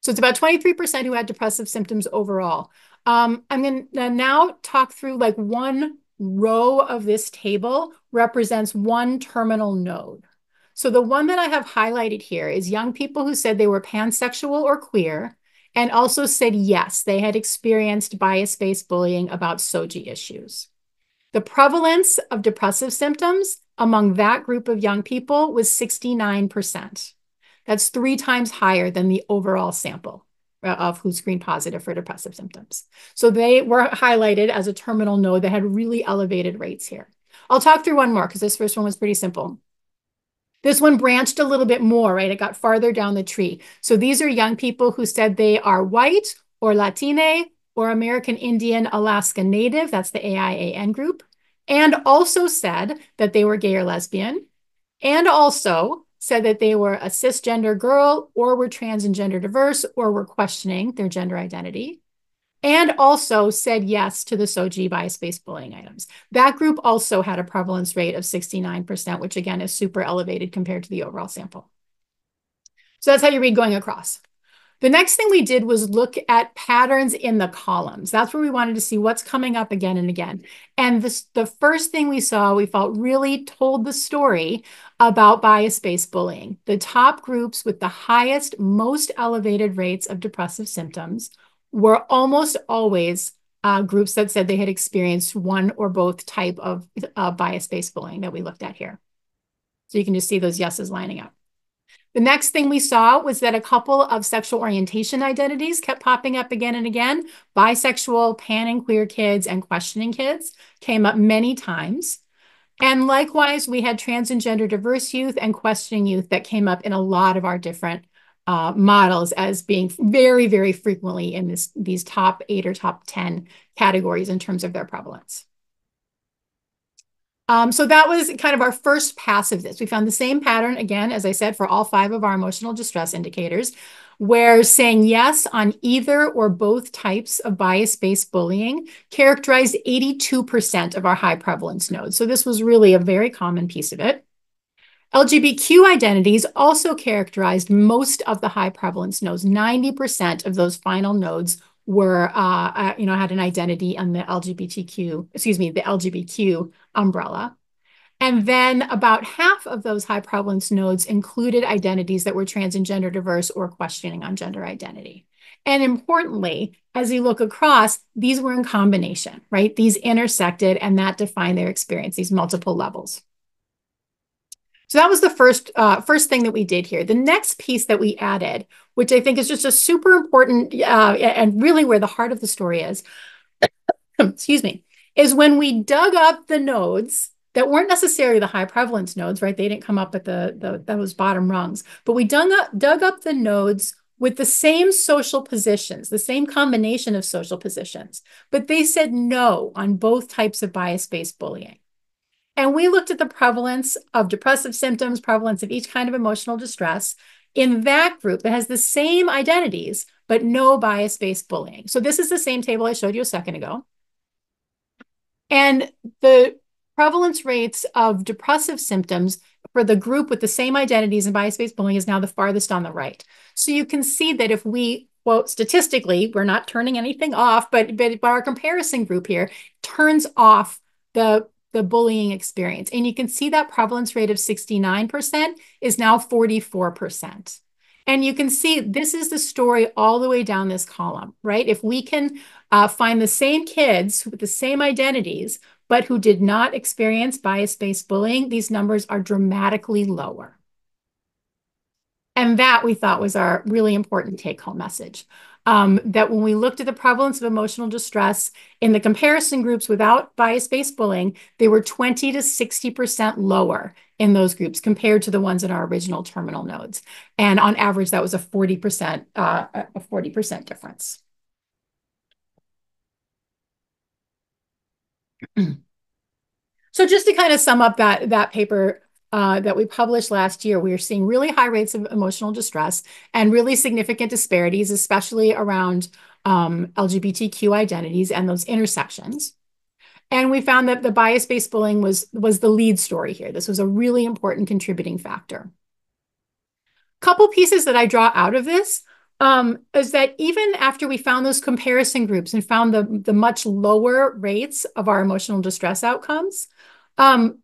So it's about 23% who had depressive symptoms overall. I'm going to now talk through like one row of this table represents one terminal node. So the one that I have highlighted here is young people who said they were pansexual or queer and also said yes, they had experienced bias-based bullying about SOGI issues. The prevalence of depressive symptoms among that group of young people was 69%. That's 3 times higher than the overall sample of who screened positive for depressive symptoms. So they were highlighted as a terminal node that had really elevated rates here. I'll talk through one more because this first one was pretty simple. This one branched a little bit more, right? It got farther down the tree. So these are young people who said they are white or Latine or American Indian Alaska Native. That's the AIAN group. And also said that they were gay or lesbian. And also said that they were a cisgender girl or were trans and gender diverse or were questioning their gender identity. And also said yes to the SOGI bias-based bullying items. That group also had a prevalence rate of 69%, which again is super elevated compared to the overall sample. So that's how you read going across. The next thing we did was look at patterns in the columns. That's where we wanted to see what's coming up again and again. And the first thing we saw, we felt really told the story about bias-based bullying. The top groups with the highest, most elevated rates of depressive symptoms were almost always groups that said they had experienced one or both type of bias-based bullying that we looked at here. So you can just see those yeses lining up. The next thing we saw was that a couple of sexual orientation identities kept popping up again and again. Bisexual, pan and queer kids, and questioning kids came up many times. And likewise, we had trans and gender diverse youth and questioning youth that came up in a lot of our different models as being very, very frequently in these top 8 or top 10 categories in terms of their prevalence. So that was kind of our first pass of this. We found the same pattern, again, as I said, for all 5 of our emotional distress indicators, where saying yes on either or both types of bias-based bullying characterized 82% of our high prevalence nodes. So this was really a very common piece of it. LGBTQ identities also characterized most of the high prevalence nodes. 90% of those final nodes were, had an identity on the the LGBTQ umbrella. And then about half of those high prevalence nodes included identities that were trans and gender diverse or questioning on gender identity. And importantly, as you look across, these were in combination, right? These intersected and that defined their experience, these multiple levels. So that was the first thing that we did here. The next piece that we added, which I think is just a super important and really where the heart of the story is, excuse me, is when we dug up the nodes that weren't necessarily the high prevalence nodes, right? They didn't come up at those bottom rungs, but we dug up the nodes with the same social positions, the same combination of social positions, but they said no on both types of bias-based bullying. And we looked at the prevalence of depressive symptoms, prevalence of each kind of emotional distress in that group that has the same identities, but no bias-based bullying. So this is the same table I showed you a second ago. And the prevalence rates of depressive symptoms for the group with the same identities and bias-based bullying is now the farthest on the right. So you can see that if we, well, statistically, we're not turning anything off, but our comparison group here turns off the bullying experience. And you can see that prevalence rate of 69% is now 44%. And you can see this is the story all the way down this column, right? If we can find the same kids with the same identities, but who did not experience bias-based bullying, these numbers are dramatically lower. And that we thought was our really important take-home message. That when we looked at the prevalence of emotional distress in the comparison groups without bias-based bullying, they were 20 to 60% lower in those groups compared to the ones in our original terminal nodes. And on average, that was a 40% difference. So just to kind of sum up that paper that we published last year, we are seeing really high rates of emotional distress and really significant disparities, especially around LGBTQ identities and those intersections. And we found that the bias-based bullying was the lead story here. This was a really important contributing factor. Couple pieces that I draw out of this is that even after we found those comparison groups and found the much lower rates of our emotional distress outcomes,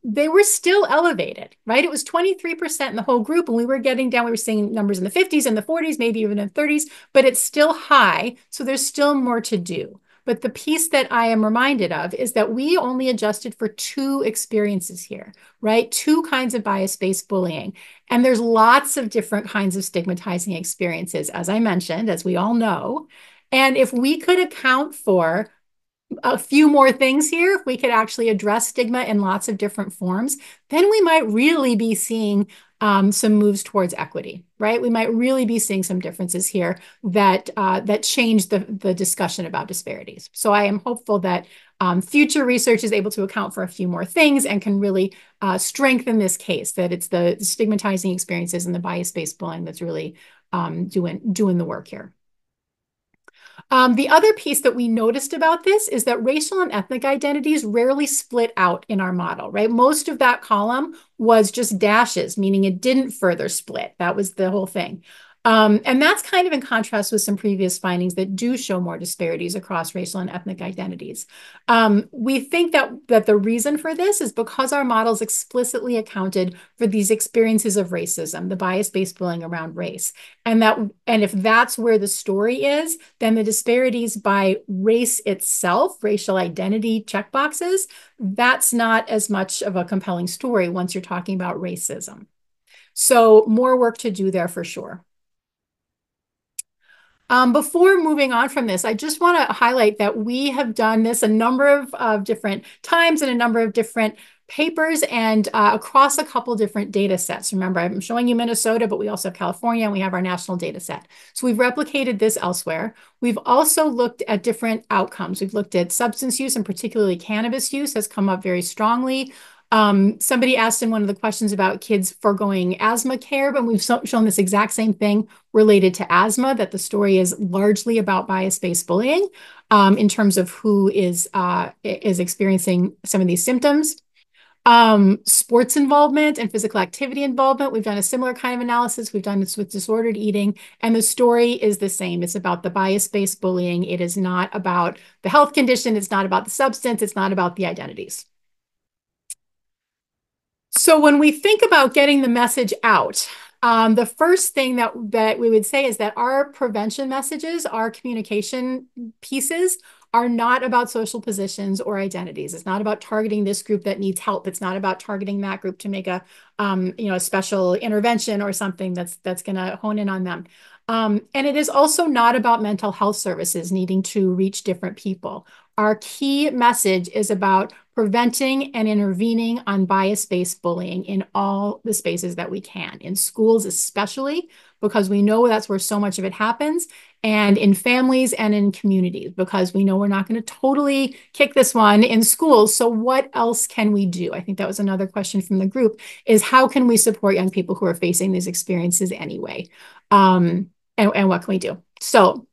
they were still elevated, right? It was 23% in the whole group, and we were getting down, we were seeing numbers in the 50s and the 40s, maybe even in the 30s, but it's still high, so there's still more to do. But the piece that I am reminded of is that we only adjusted for two experiences here, right? Two kinds of bias-based bullying. And there's lots of different kinds of stigmatizing experiences, as I mentioned, as we all know. And if we could account for a few more things here, if we could actually address stigma in lots of different forms, then we might really be seeing some moves towards equity, right? We might really be seeing some differences here that change the discussion about disparities. So I am hopeful that future research is able to account for a few more things and can really strengthen this case, that it's the stigmatizing experiences and the bias-based bullying that's really doing the work here. The other piece that we noticed about this is that racial and ethnic identities rarely split out in our model, right? Most of that column was just dashes, meaning it didn't further split. That was the whole thing. And that's kind of in contrast with some previous findings that do show more disparities across racial and ethnic identities. We think that the reason for this is because our models explicitly accounted for these experiences of racism, the bias-based bullying around race. And if that's where the story is, then the disparities by race itself, racial identity checkboxes, that's not as much of a compelling story once you're talking about racism. So more work to do there for sure. Before moving on from this, I just want to highlight that we have done this a number of different times in a number of different papers and across a couple different data sets. Remember, I'm showing you Minnesota, but we also have California and we have our national data set. So we've replicated this elsewhere. We've also looked at different outcomes. We've looked at substance use, and particularly cannabis use has come up very strongly. Somebody asked in one of the questions about kids foregoing asthma care, but we've shown this exact same thing related to asthma, that the story is largely about bias-based bullying in terms of who is experiencing some of these symptoms. Sports involvement and physical activity involvement, we've done a similar kind of analysis. We've done this with disordered eating, and the story is the same. It's about the bias-based bullying. It is not about the health condition. It's not about the substance. It's not about the identities. So when we think about getting the message out, the first thing that we would say is that our prevention messages, our communication pieces, are not about social positions or identities. It's not about targeting this group that needs help. It's not about targeting that group to make a special intervention or something that's going to hone in on them. And it is also not about mental health services needing to reach different people. Our key message is about preventing and intervening on bias-based bullying in all the spaces that we can, in schools especially, because we know that's where so much of it happens, and in families and in communities, because we know we're not going to totally kick this one in schools. So what else can we do? I think that was another question from the group, is how can we support young people who are facing these experiences anyway? And what can we do? So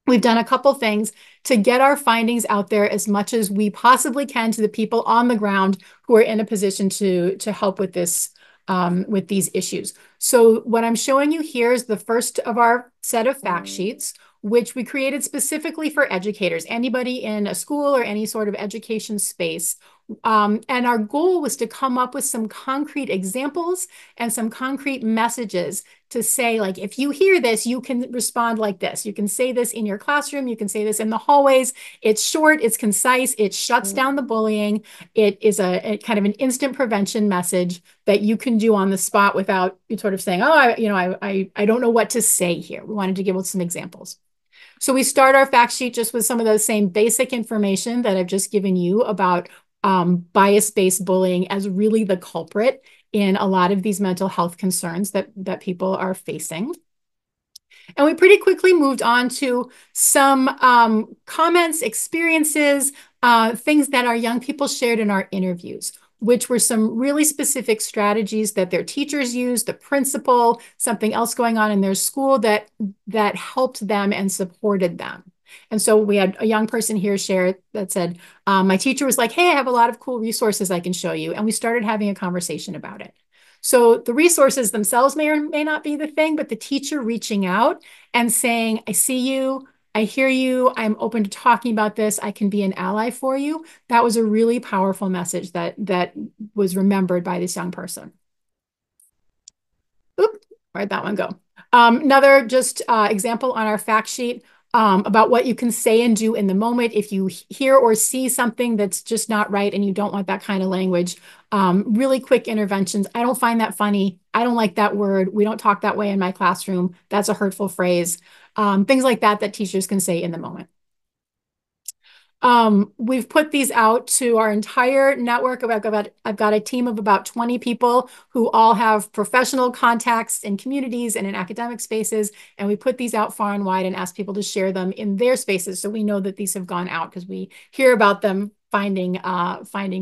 we've done a couple things to get our findings out there as much as we possibly can to the people on the ground who are in a position to help with this, with these issues. So what I'm showing you here is the first of our set of fact sheets, which we created specifically for educators, anybody in a school or any sort of education space. And our goal was to come up with some concrete examples and some concrete messages to say, like, if you hear this, you can respond like this. You can say this in your classroom. You can say this in the hallways. It's short, it's concise, it shuts down the bullying. It is a kind of an instant prevention message that you can do on the spot without sort of saying, oh, I don't know what to say here. We wanted to give some examples. So we start our fact sheet just with some of the same basic information that I've just given you about bias-based bullying as really the culprit in a lot of these mental health concerns that people are facing. And we pretty quickly moved on to some comments, experiences, things that our young people shared in our interviews. which were some really specific strategies that their teachers used, the principal, something else going on in their school that helped them and supported them. And so we had a young person here share that said, my teacher was like, hey, I have a lot of cool resources I can show you. And we started having a conversation about it. So the resources themselves may or may not be the thing, but the teacher reaching out and saying, I see you, I hear you, I'm open to talking about this, I can be an ally for you. That was a really powerful message that was remembered by this young person. Oop, where'd that one go? Another just example on our fact sheet about what you can say and do in the moment. If you hear or see something that's just not right and you don't want that kind of language, really quick interventions. I don't find that funny. I don't like that word. We don't talk that way in my classroom. That's a hurtful phrase. Things like that that teachers can say in the moment. We've put these out to our entire network. I've got a team of about 20 people who all have professional contacts in communities and in academic spaces. And we put these out far and wide and ask people to share them in their spaces. So we know that these have gone out because we hear about them finding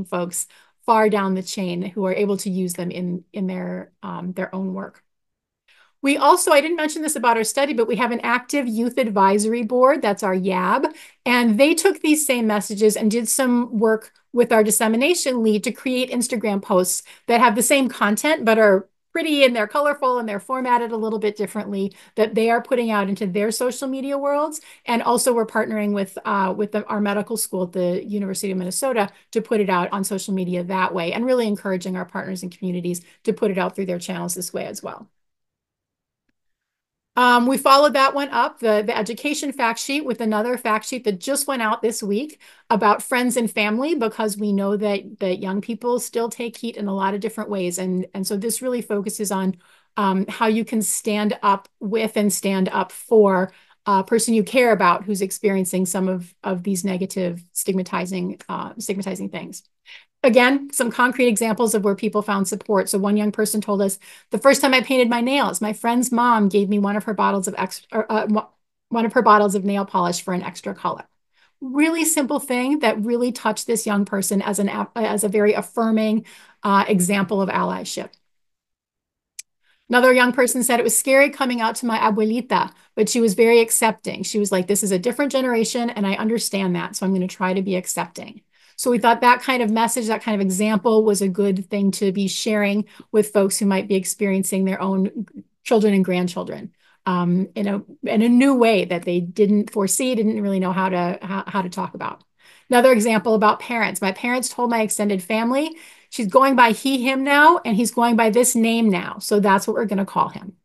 folks far down the chain who are able to use them in their own work. We also, I didn't mention this about our study, but we have an active youth advisory board. That's our YAB. And they took these same messages and did some work with our dissemination lead to create Instagram posts that have the same content, but are pretty and they're colorful and they're formatted a little bit differently that they are putting out into their social media worlds. And also we're partnering with our medical school at the University of Minnesota to put it out on social media that way and really encouraging our partners and communities to put it out through their channels this way as well. We followed that one up, the education fact sheet, with another fact sheet that just went out this week about friends and family, because we know that young people still take heat in a lot of different ways. And so this really focuses on how you can stand up with and stand up for a person you care about who's experiencing some of these negative stigmatizing things. Again, some concrete examples of where people found support. So one young person told us, the first time I painted my nails, my friend's mom gave me one of her bottles of nail polish for an extra color. Really simple thing that really touched this young person as a very affirming example of allyship. Another young person said it was scary coming out to my abuelita, but she was very accepting. She was like, this is a different generation and I understand that, so I'm going to try to be accepting. So we thought that kind of message, that kind of example was a good thing to be sharing with folks who might be experiencing their own children and grandchildren in a new way that they didn't foresee, didn't really know how to talk about. Another example about parents. My parents told my extended family, she's going by he, him now, and he's going by this name now. So that's what we're going to call him.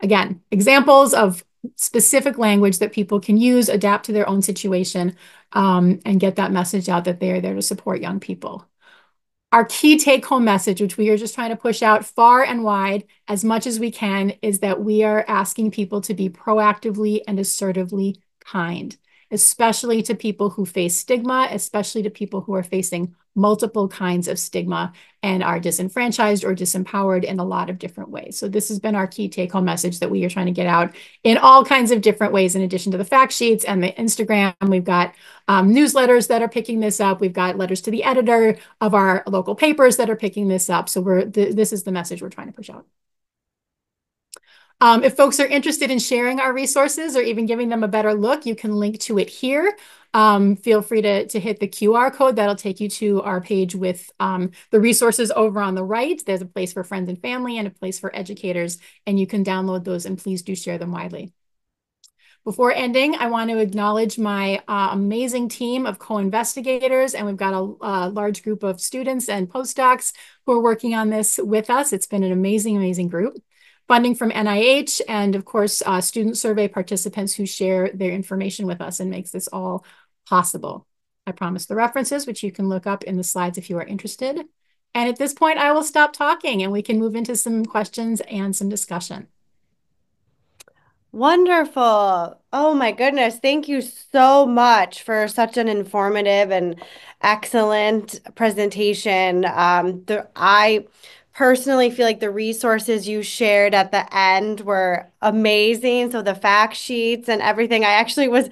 Again, examples of specific language that people can use, adapt to their own situation, and get that message out that they are there to support young people. Our key take-home message, which we are just trying to push out far and wide as much as we can, is that we are asking people to be proactively and assertively kind, especially to people who face stigma, especially to people who are facing multiple kinds of stigma and are disenfranchised or disempowered in a lot of different ways. So this has been our key take-home message that we are trying to get out in all kinds of different ways, in addition to the fact sheets and the Instagram. We've got newsletters that are picking this up. We've got letters to the editor of our local papers that are picking this up. So this is the message we're trying to push out. If folks are interested in sharing our resources or even giving them a better look, you can link to it here. Feel free to hit the QR code. That'll take you to our page with the resources over on the right. There's a place for friends and family and a place for educators, and you can download those, and please do share them widely. Before ending, I want to acknowledge my amazing team of co-investigators, and we've got a large group of students and postdocs who are working on this with us. It's been an amazing, amazing group. Funding from NIH, and of course, student survey participants who share their information with us and makes this all possible. I promise the references, which you can look up in the slides if you are interested. And at this point, I will stop talking and we can move into some questions and some discussion. Wonderful. Oh my goodness. Thank you so much for such an informative and excellent presentation. I personally feel like the resources you shared at the end were amazing. So the fact sheets and everything, I actually was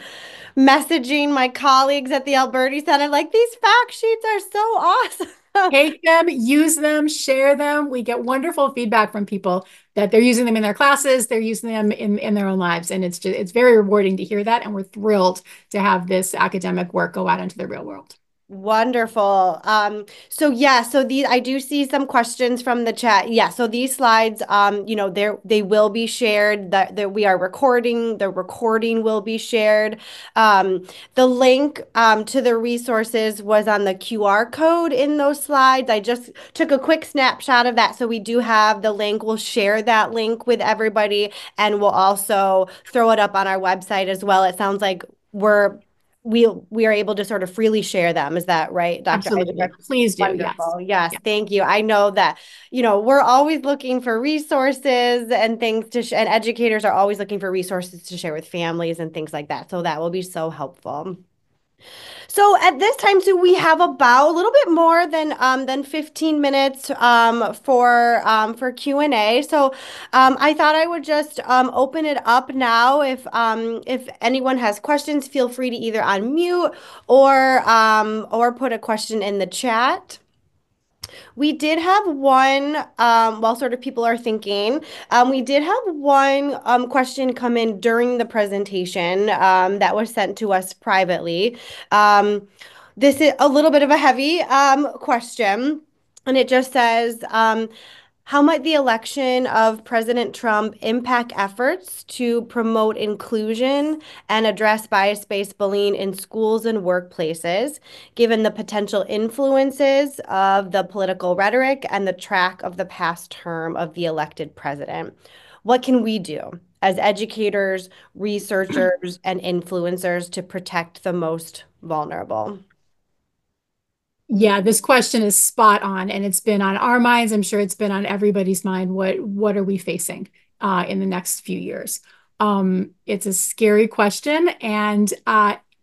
messaging my colleagues at the Alberti Center like, these fact sheets are so awesome. Take them, use them, share them. We get wonderful feedback from people that they're using them in their classes, they're using them in their own lives. And it's very rewarding to hear that. And we're thrilled to have this academic work go out into the real world. Wonderful. So yeah, so these I do see some questions from the chat. Yeah, so these slides, they will be shared. That we are recording. The recording will be shared. The link to the resources was on the QR code in those slides. I just took a quick snapshot of that, so we do have the link. We'll share that link with everybody, and we'll also throw it up on our website as well. It sounds like we are able to sort of freely share them. Is that right, Dr. Eisenberg? Absolutely. Please do. Yes. Wonderful. Yes, Yeah. thank you. I know that, we're always looking for resources and things and educators are always looking for resources to share with families and things like that. So that will be so helpful. So at this time, so we have about a little bit more than 15 minutes for Q&A. So I thought I would just open it up now. If anyone has questions, feel free to either unmute or put a question in the chat. We did have one, while sort of people are thinking, we did have one question come in during the presentation that was sent to us privately. This is a little bit of a heavy question, and it just says, how might the election of President Trump impact efforts to promote inclusion and address bias-based bullying in schools and workplaces, given the potential influences of the political rhetoric and the track of the past term of the elected president? What can we do as educators, researchers, and influencers to protect the most vulnerable? Yeah, this question is spot on, and it's been on our minds. I'm sure it's been on everybody's mind. What are we facing in the next few years? It's a scary question, and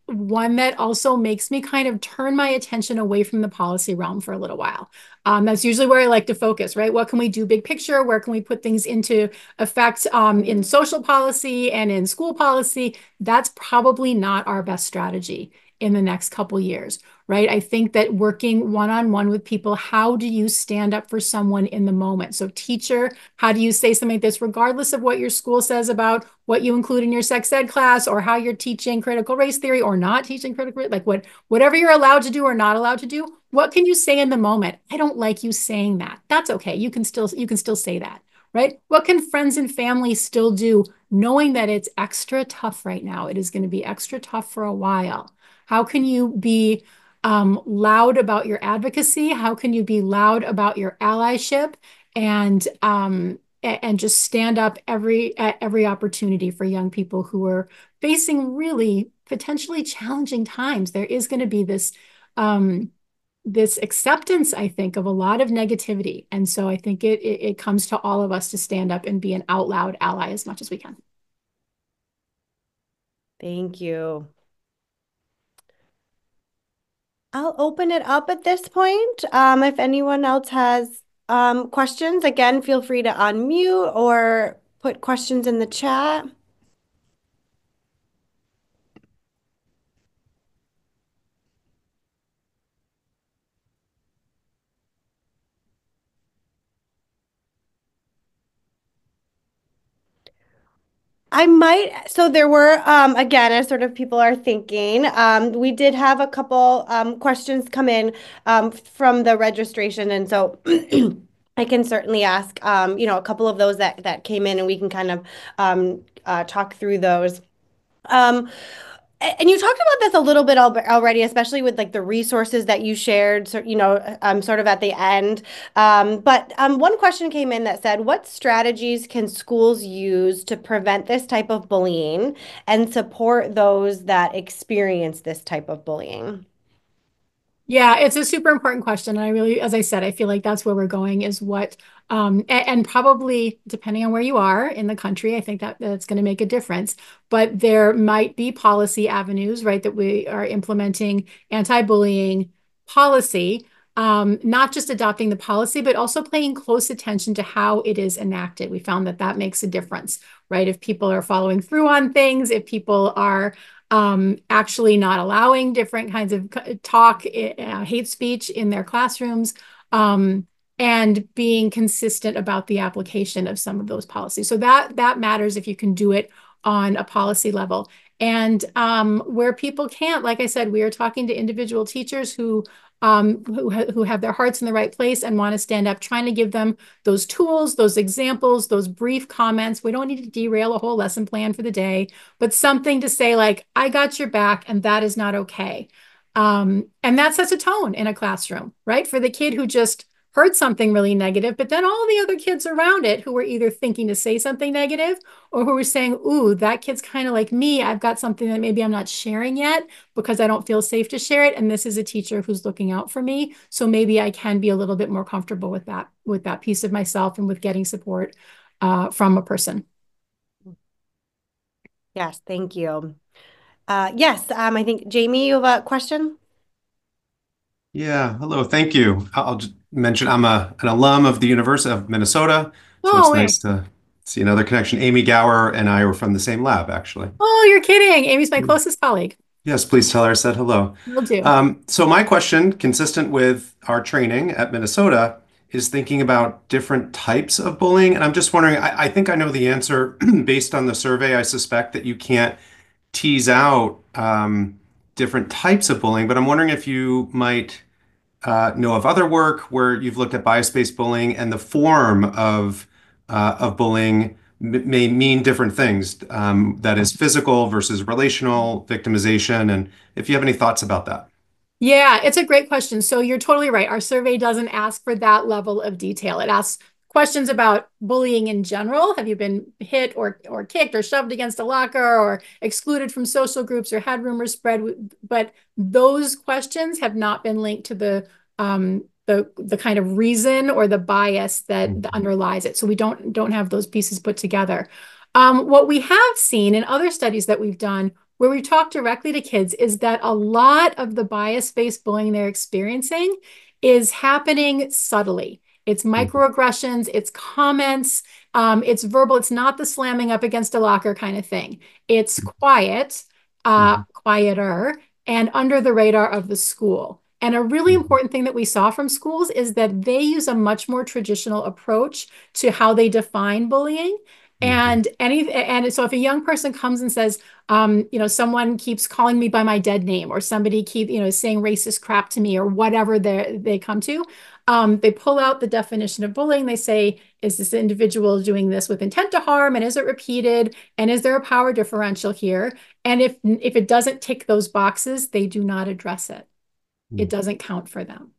one that also makes me kind of turn my attention away from the policy realm for a little while. That's usually where I like to focus, right? What can we do big picture? Where can we put things into effect in social policy and in school policy? That's probably not our best strategy in the next couple years, right? I think that working one-on-one with people, how do you stand up for someone in the moment? So teacher, how do you say something like this, regardless of what your school says about what you include in your sex ed class or how you're teaching critical race theory or not teaching critical race, like whatever you're allowed to do or not allowed to do, what can you say in the moment? I don't like you saying that. That's okay. You can still say that, right? What can friends and family still do knowing that it's extra tough right now? It is going to be extra tough for a while. How can you be loud about your advocacy? How can you be loud about your allyship and just stand up at every opportunity for young people who are facing really potentially challenging times? There is going to be this acceptance, I think, of a lot of negativity, and so I think it comes to all of us to stand up and be an out loud ally as much as we can. Thank you. I'll open it up at this point. If anyone else has questions, again, feel free to unmute or put questions in the chat. I might, so there were, again, as sort of people are thinking, we did have a couple questions come in from the registration. And so I can certainly ask, a couple of those that came in and we can kind of talk through those. Um, and you talked about this a little bit already, especially with like the resources that you shared, so, sort of at the end. But one question came in that said, what strategies can schools use to prevent this type of bullying and support those that experience this type of bullying? Yeah, it's a super important question. And I really, as I said, I feel like that's where we're going is and probably depending on where you are in the country, I think that's going to make a difference. But there might be policy avenues, right, that we are implementing anti-bullying policy, not just adopting the policy, but also paying close attention to how it is enacted. We found that makes a difference, right? If people are following through on things, if people are actually not allowing different kinds of talk, hate speech in their classrooms, and being consistent about the application of some of those policies. So that matters if you can do it on a policy level. And where people can't, like I said, we are talking to individual teachers who have their hearts in the right place and want to stand up, trying to give them those tools, those examples, those brief comments. We don't need to derail a whole lesson plan for the day, but something to say like, I got your back, and that is not okay. And that sets a tone in a classroom, right? For the kid who just heard something really negative, but then all the other kids around it who were either thinking to say something negative or who were saying, ooh, that kid's kind of like me. I've got something that maybe I'm not sharing yet because I don't feel safe to share it. And this is a teacher who's looking out for me. So maybe I can be a little bit more comfortable with that piece of myself and with getting support from a person. Yes, thank you. Yes, I think Jamie, you have a question? Yeah, hello, thank you. I'll just mention I'm an alum of the University of Minnesota, so Oh, it's wait. nice to see another connection. Amy Gower and I were from the same lab, actually. Oh, you're kidding. Amy's my closest colleague. Yes, please tell her I said hello. Will do. So my question, consistent with our training at Minnesota, is thinking about different types of bullying. And I'm just wondering, I think I know the answer based on the survey. I suspect that you can't tease out different types of bullying, but I'm wondering if you might know of other work where you've looked at bias-based bullying and the form of bullying may mean different things. That is physical versus relational victimization, and if you have any thoughts about that. Yeah, it's a great question. So you're totally right. Our survey doesn't ask for that level of detail. It asks questions about bullying in general. Have you been hit or kicked or shoved against a locker or excluded from social groups or had rumors spread? But those questions have not been linked to the kind of reason or the bias that Mhm. underlies it. So we don't have those pieces put together. What we have seen in other studies that we've done where we talk directly to kids is that a lot of the bias-based bullying they're experiencing is happening subtly. It's Mhm. microaggressions, it's comments, it's verbal. It's not the slamming up against a locker kind of thing. It's quiet, Mhm. quieter, and under the radar of the school. And a really Mhm. important thing that we saw from schools is that they use a much more traditional approach to how they define bullying. Mhm. And so if a young person comes and says, someone keeps calling me by my dead name, or somebody saying racist crap to me, or whatever they come to, they pull out the definition of bullying. They say, is this individual doing this with intent to harm? And is it repeated? And is there a power differential here? And if it doesn't tick those boxes, they do not address it. It Mhm. doesn't count for them.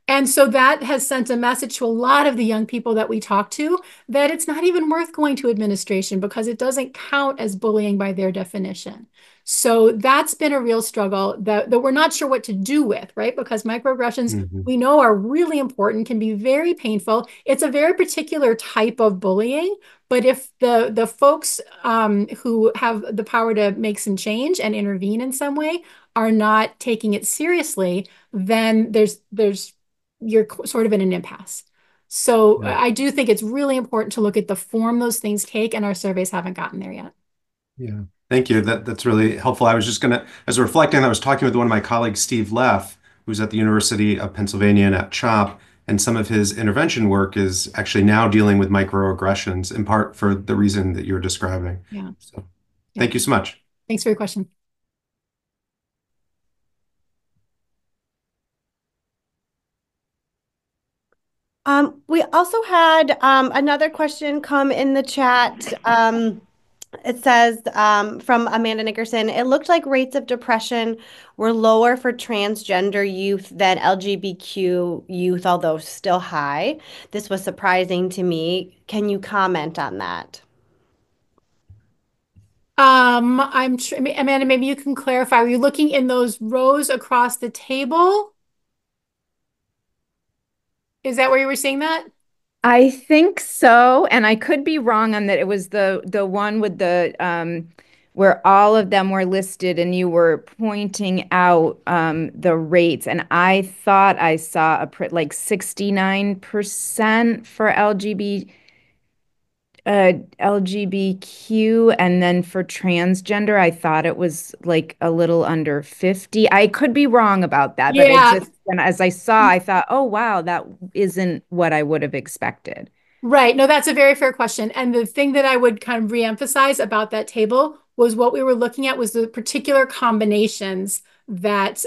And so that has sent a message to a lot of the young people that we talk to that it's not even worth going to administration because it doesn't count as bullying by their definition. So that's been a real struggle that we're not sure what to do with, right? Because microaggressions Mhm. we know are really important, can be very painful. It's a very particular type of bullying, but if the folks who have the power to make some change and intervene in some way are not taking it seriously, then there's you're sort of in an impasse. So Yeah. I do think it's really important to look at the form those things take, and our surveys haven't gotten there yet. Yeah. Thank you. That's really helpful. I was just gonna, as reflecting, I was talking with one of my colleagues, Steve Leff, who's at the University of Pennsylvania and at CHOP, and some of his intervention work is actually now dealing with microaggressions, in part for the reason that you're describing. Yeah, So yeah. thank you so much. Thanks for your question. We also had another question come in the chat. It says from Amanda Nickerson, it looked like rates of depression were lower for transgender youth than LGBTQ youth, although still high. This was surprising to me. Can you comment on that? Amanda, maybe you can clarify. Are you looking in those rows across the table? Is that where you were seeing that? I think so, and I could be wrong on that. It was the one with the where all of them were listed and you were pointing out the rates, and I thought I saw like 69% for LGBT LGBTQ, and then for transgender, I thought it was like a little under 50. I could be wrong about that, but Yeah. and as I saw, I thought, oh wow, that isn't what I would have expected. Right. No, that's a very fair question. And the thing that I would kind of reemphasize about that table was what we were looking at was the particular combinations that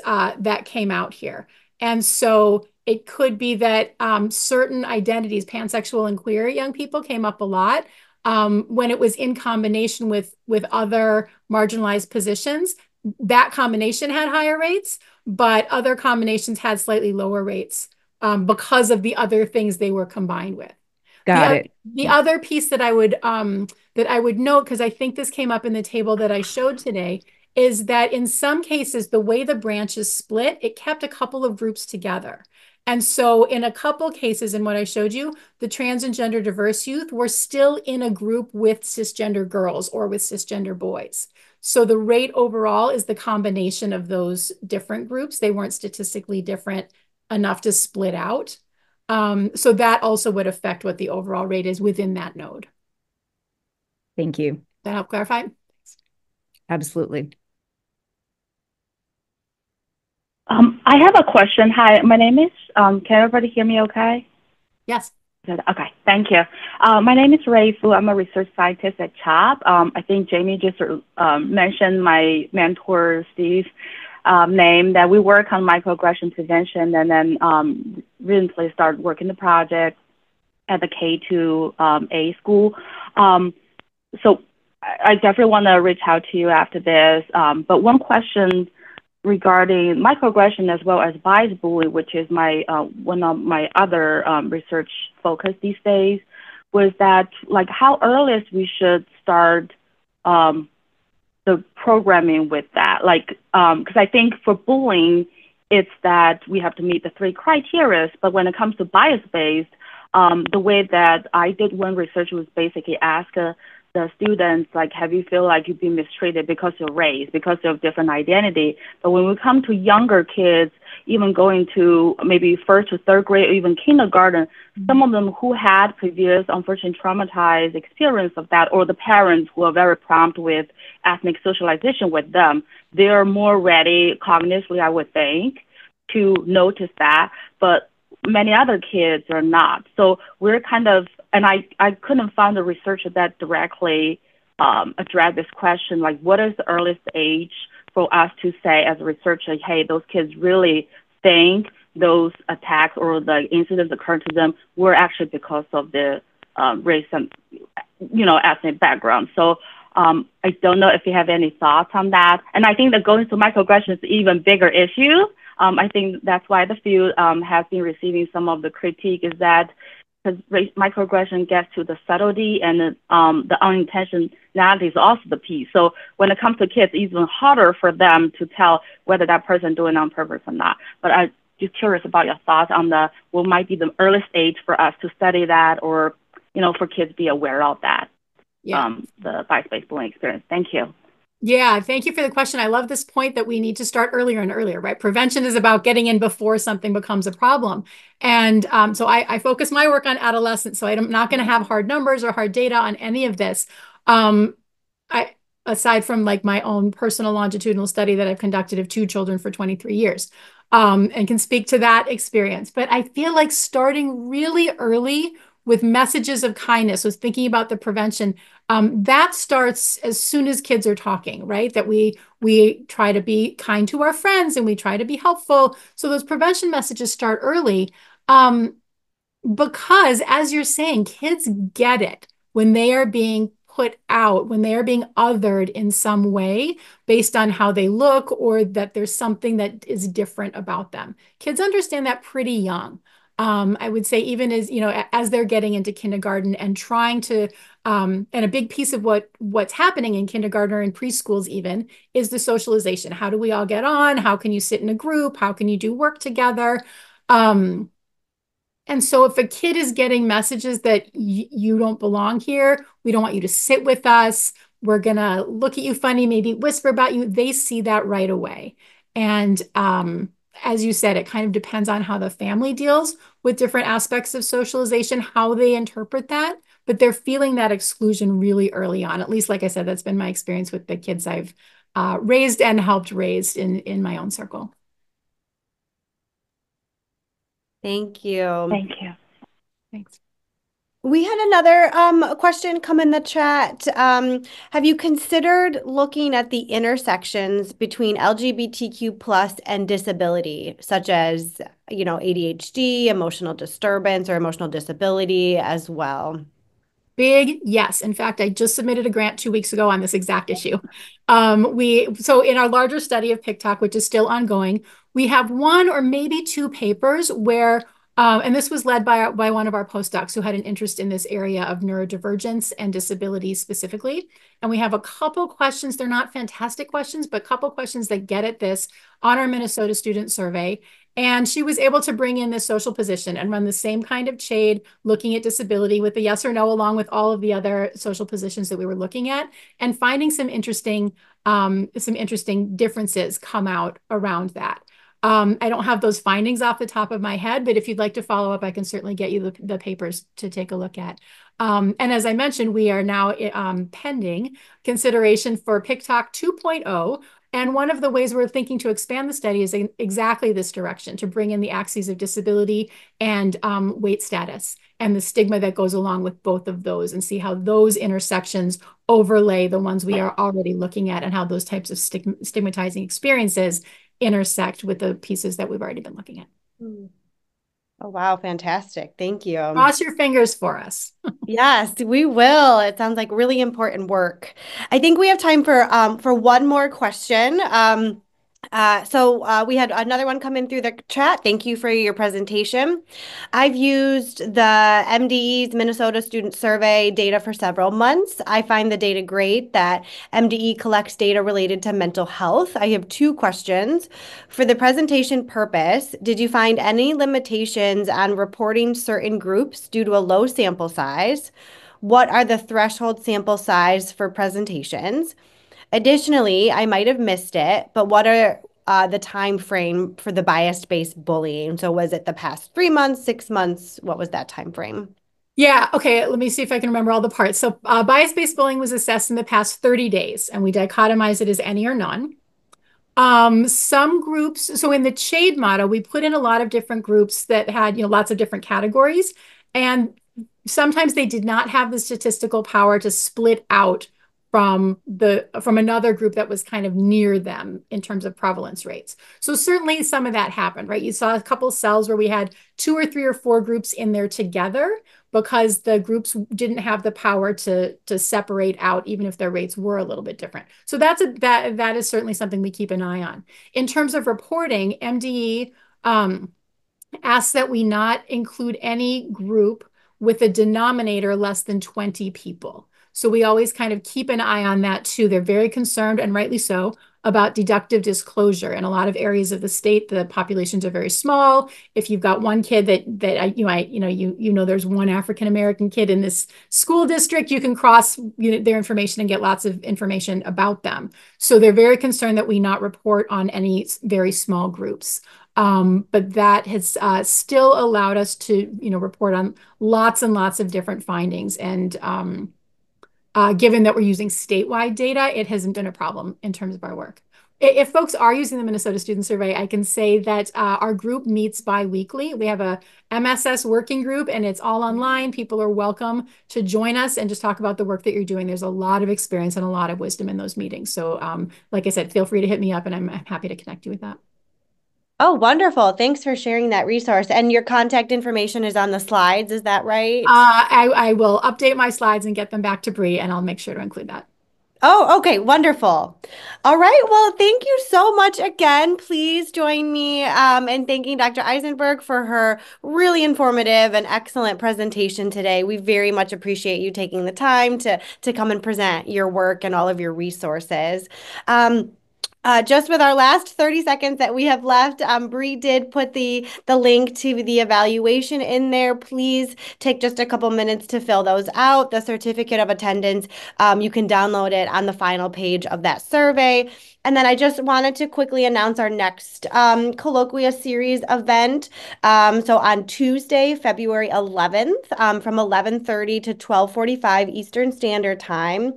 came out here. And so it could be that certain identities, pansexual and queer young people, came up a lot when it was in combination with other marginalized positions. That combination had higher rates, but other combinations had slightly lower rates because of the other things they were combined with. Got it. The other piece that I would note, because I think this came up in the table that I showed today, is that in some cases, the way the branches split, it kept a couple of groups together. And so in a couple cases in what I showed you, the trans and gender diverse youth were still in a group with cisgender girls or with cisgender boys. So the rate overall is the combination of those different groups. They weren't statistically different enough to split out. So that also would affect what the overall rate is within that node. Thank you. That help clarify? Absolutely. I have a question. Hi, my name is, can everybody hear me okay? Yes. Okay, thank you. My name is Ray Fu. I'm a research scientist at CHOP. I think Jamie just mentioned my mentor, Steve, name, that we work on microaggression prevention, and then recently started working the project at the K-8 school. So I definitely want to reach out to you after this. But one question regarding microaggression as well as bias bullying, which is my one of my other research focus these days, was that like how earliest we should start the programming with that, like because I think for bullying, it's that we have to meet the 3 criteria, but when it comes to bias-based, the way that I did one research was basically ask the students, like, have you feel like you've been mistreated because of race, because of different identity? But when we come to younger kids, even going to maybe 1st to 3rd grade or even kindergarten, some of them who had previous, unfortunately, traumatized experience of that, or the parents who are very prompt with ethnic socialization with them, they're more ready cognitively, I would think, to notice that. But many other kids are not. So we're kind of, and I couldn't find a researcher that directly addressed this question, like what is the earliest age for us to say as a researcher, hey, those kids really think those attacks or the incidents occurred to them were actually because of the race and, ethnic background. So I don't know if you have any thoughts on that. And I think that going to microaggression is an even bigger issue. I think that's why the field has been receiving some of the critique, is that because microaggression gets to the subtlety and the unintentionality is also the piece. So when it comes to kids, it's even harder for them to tell whether that person doing it on purpose or not. But I'm just curious about your thoughts on what might be the earliest age for us to study that, or, for kids to be aware of that, the bias-based bullying experience. Thank you. Yeah, thank you for the question. I love this point that we need to start earlier and earlier, right? Prevention is about getting in before something becomes a problem. And so I focus my work on adolescents, so I'm not going to have hard numbers or hard data on any of this. Aside from like my own personal longitudinal study that I've conducted of 2 children for 23 years, and can speak to that experience. But I feel like starting really early with messages of kindness, with thinking about the prevention, that starts as soon as kids are talking, right? That we try to be kind to our friends and we try to be helpful. So those prevention messages start early, because, as you're saying, kids get it when they are being put out, when they are being othered in some way based on how they look, or that there's something that is different about them. Kids understand that pretty young. I would say even as they're getting into kindergarten and trying to, and a big piece of what's happening in kindergarten or in preschools even is the socialization. How do we all get on? How can you sit in a group? How can you do work together? And so if a kid is getting messages that you don't belong here, we don't want you to sit with us, we're going to look at you funny, maybe whisper about you, they see that right away. And as you said, it kind of depends on how the family deals with different aspects of socialization, how they interpret that. but they're feeling that exclusion really early on. At least, like I said, that's been my experience with the kids I've raised and helped raise in my own circle. Thank you. Thank you. Thanks. We had another question come in the chat. Have you considered looking at the intersections between LGBTQ plus and disability, such as, ADHD, emotional disturbance, or emotional disability as well? Big yes. In fact, I just submitted a grant 2 weeks ago on this exact issue. So in our larger study of PICTOC, which is still ongoing, we have one or maybe two papers where, and this was led by one of our postdocs who had an interest in this area of neurodivergence and disability specifically. And we have a couple questions. They're not fantastic questions, but a couple questions that get at this on our Minnesota student survey. And she was able to bring in this social position and run the same kind of shade looking at disability with the yes or no, along with all of the other social positions that we were looking at, and finding some interesting differences come out around that. I don't have those findings off the top of my head, but if you'd like to follow up, I can certainly get you the papers to take a look at. And as I mentioned, we are now pending consideration for PICTOC 2.0. And one of the ways we're thinking to expand the study is in exactly this direction, to bring in the axes of disability and weight status and the stigma that goes along with both of those, and see how those intersections overlay the ones we are already looking at, and how those types of stigmatizing experiences intersect with the pieces that we've already been looking at. Oh, wow. Fantastic. Thank you. Cross your fingers for us. Yes, we will. It sounds like really important work. I think we have time for one more question. So we had another one come in through the chat. Thank you for your presentation. I've used the MDE's Minnesota Student Survey data for several months. I find the data great that MDE collects data related to mental health. I have two questions. For the presentation purpose, did you find any limitations on reporting certain groups due to a low sample size? What are the threshold sample size for presentations? Additionally, I might have missed it, but what are the time frame for the bias-based bullying? So was it the past 3 months, 6 months? What was that time frame? Yeah, okay, let me see if I can remember all the parts. So bias-based bullying was assessed in the past 30 days, and we dichotomized it as any or none. Some groups, so in the shade model, we put in a lot of different groups that had, lots of different categories, and sometimes they did not have the statistical power to split out from another group that was kind of near them in terms of prevalence rates. So certainly some of that happened, right? You saw a couple cells where we had 2 or 3 or 4 groups in there together because the groups didn't have the power to separate out, even if their rates were a little bit different. So that is certainly something we keep an eye on. In terms of reporting, MDE asks that we not include any group with a denominator less than 20 people. So we always kind of keep an eye on that too. They're very concerned, and rightly so, about deductive disclosure. In a lot of areas of the state, the populations are very small. If you've got one kid there's one African American kid in this school district, you can cross their information and get lots of information about them. So they're very concerned that we not report on any very small groups. But that has still allowed us to report on lots and lots of different findings. And given that we're using statewide data, it hasn't been a problem in terms of our work. If folks are using the Minnesota Student Survey, I can say that our group meets bi-weekly. We have a MSS working group, and it's all online. People are welcome to join us and just talk about the work that you're doing. There's a lot of experience and a lot of wisdom in those meetings. So like I said, feel free to hit me up, and I'm happy to connect you with that. Oh, wonderful. Thanks for sharing that resource. And your contact information is on the slides, is that right? I will update my slides and get them back to Bree, and I'll make sure to include that. Oh, okay. Wonderful. All right. Well, thank you so much again. Please join me in thanking Dr. Eisenberg for her really informative and excellent presentation today. We very much appreciate you taking the time to come and present your work and all of your resources. Just with our last 30 seconds that we have left, Bree did put the link to the evaluation in there. Please take just a couple minutes to fill those out. The certificate of attendance, you can download it on the final page of that survey. And then I just wanted to quickly announce our next Colloquia series event. So on Tuesday, February 11th, from 11:30 to 12:45 Eastern Standard Time,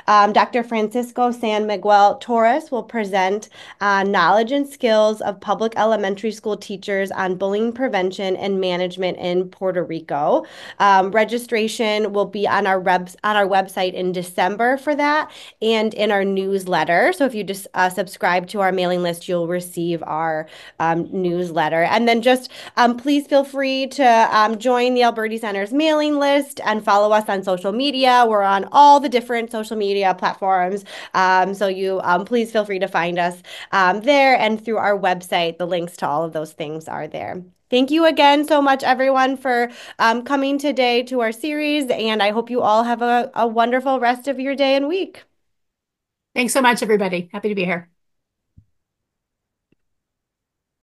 Dr. Francisco San Miguel Torres will present knowledge and skills of public elementary school teachers on bullying prevention and management in Puerto Rico. Registration will be on our website in December for that and in our newsletter. So if you just subscribe to our mailing list, you'll receive our newsletter. And then just please feel free to join the Alberti Center's mailing list and follow us on social media. We're on all the different social media platforms. So you please feel free to find us there, and through our website, the links to all of those things are there. Thank you again so much, everyone, for coming today to our series, and I hope you all have a wonderful rest of your day and week. Thanks so much, everybody. Happy to be here.